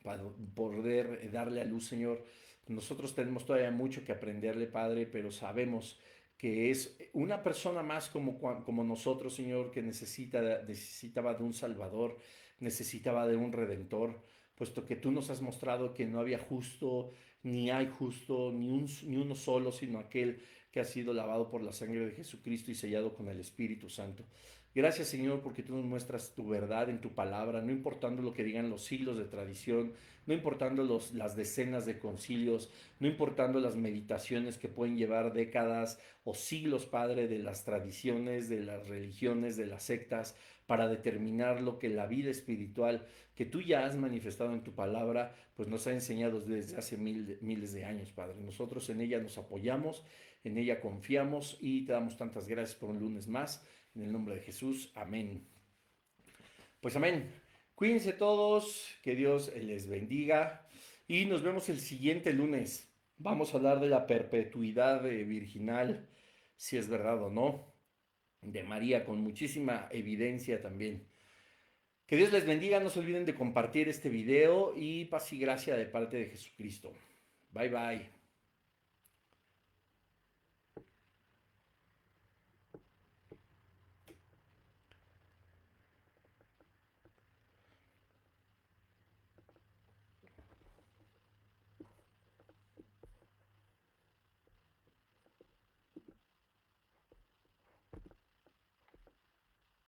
para poder darle a luz, Señor. Nosotros tenemos todavía mucho que aprenderle, Padre, pero sabemos que es una persona más como nosotros, Señor, que necesitaba de un Salvador, necesitaba de un Redentor, puesto que tú nos has mostrado que no había justo, ni hay justo, ni uno solo, sino aquel que ha sido lavado por la sangre de Jesucristo y sellado con el Espíritu Santo. Gracias, Señor, porque tú nos muestras tu verdad en tu palabra, no importando lo que digan los siglos de tradición, no importando las decenas de concilios, no importando las meditaciones que pueden llevar décadas o siglos, Padre, de las tradiciones, de las religiones, de las sectas, para determinar lo que la vida espiritual que tú ya has manifestado en tu palabra, pues nos ha enseñado desde hace miles de años, Padre. Nosotros en ella nos apoyamos, en ella confiamos y te damos tantas gracias por un lunes más. En el nombre de Jesús, amén. Pues amén. Cuídense todos, que Dios les bendiga y nos vemos el siguiente lunes. Vamos a hablar de la perpetuidad virginal, si es verdad o no, de María, con muchísima evidencia también. Que Dios les bendiga, no se olviden de compartir este video y paz y gracia de parte de Jesucristo. Bye bye.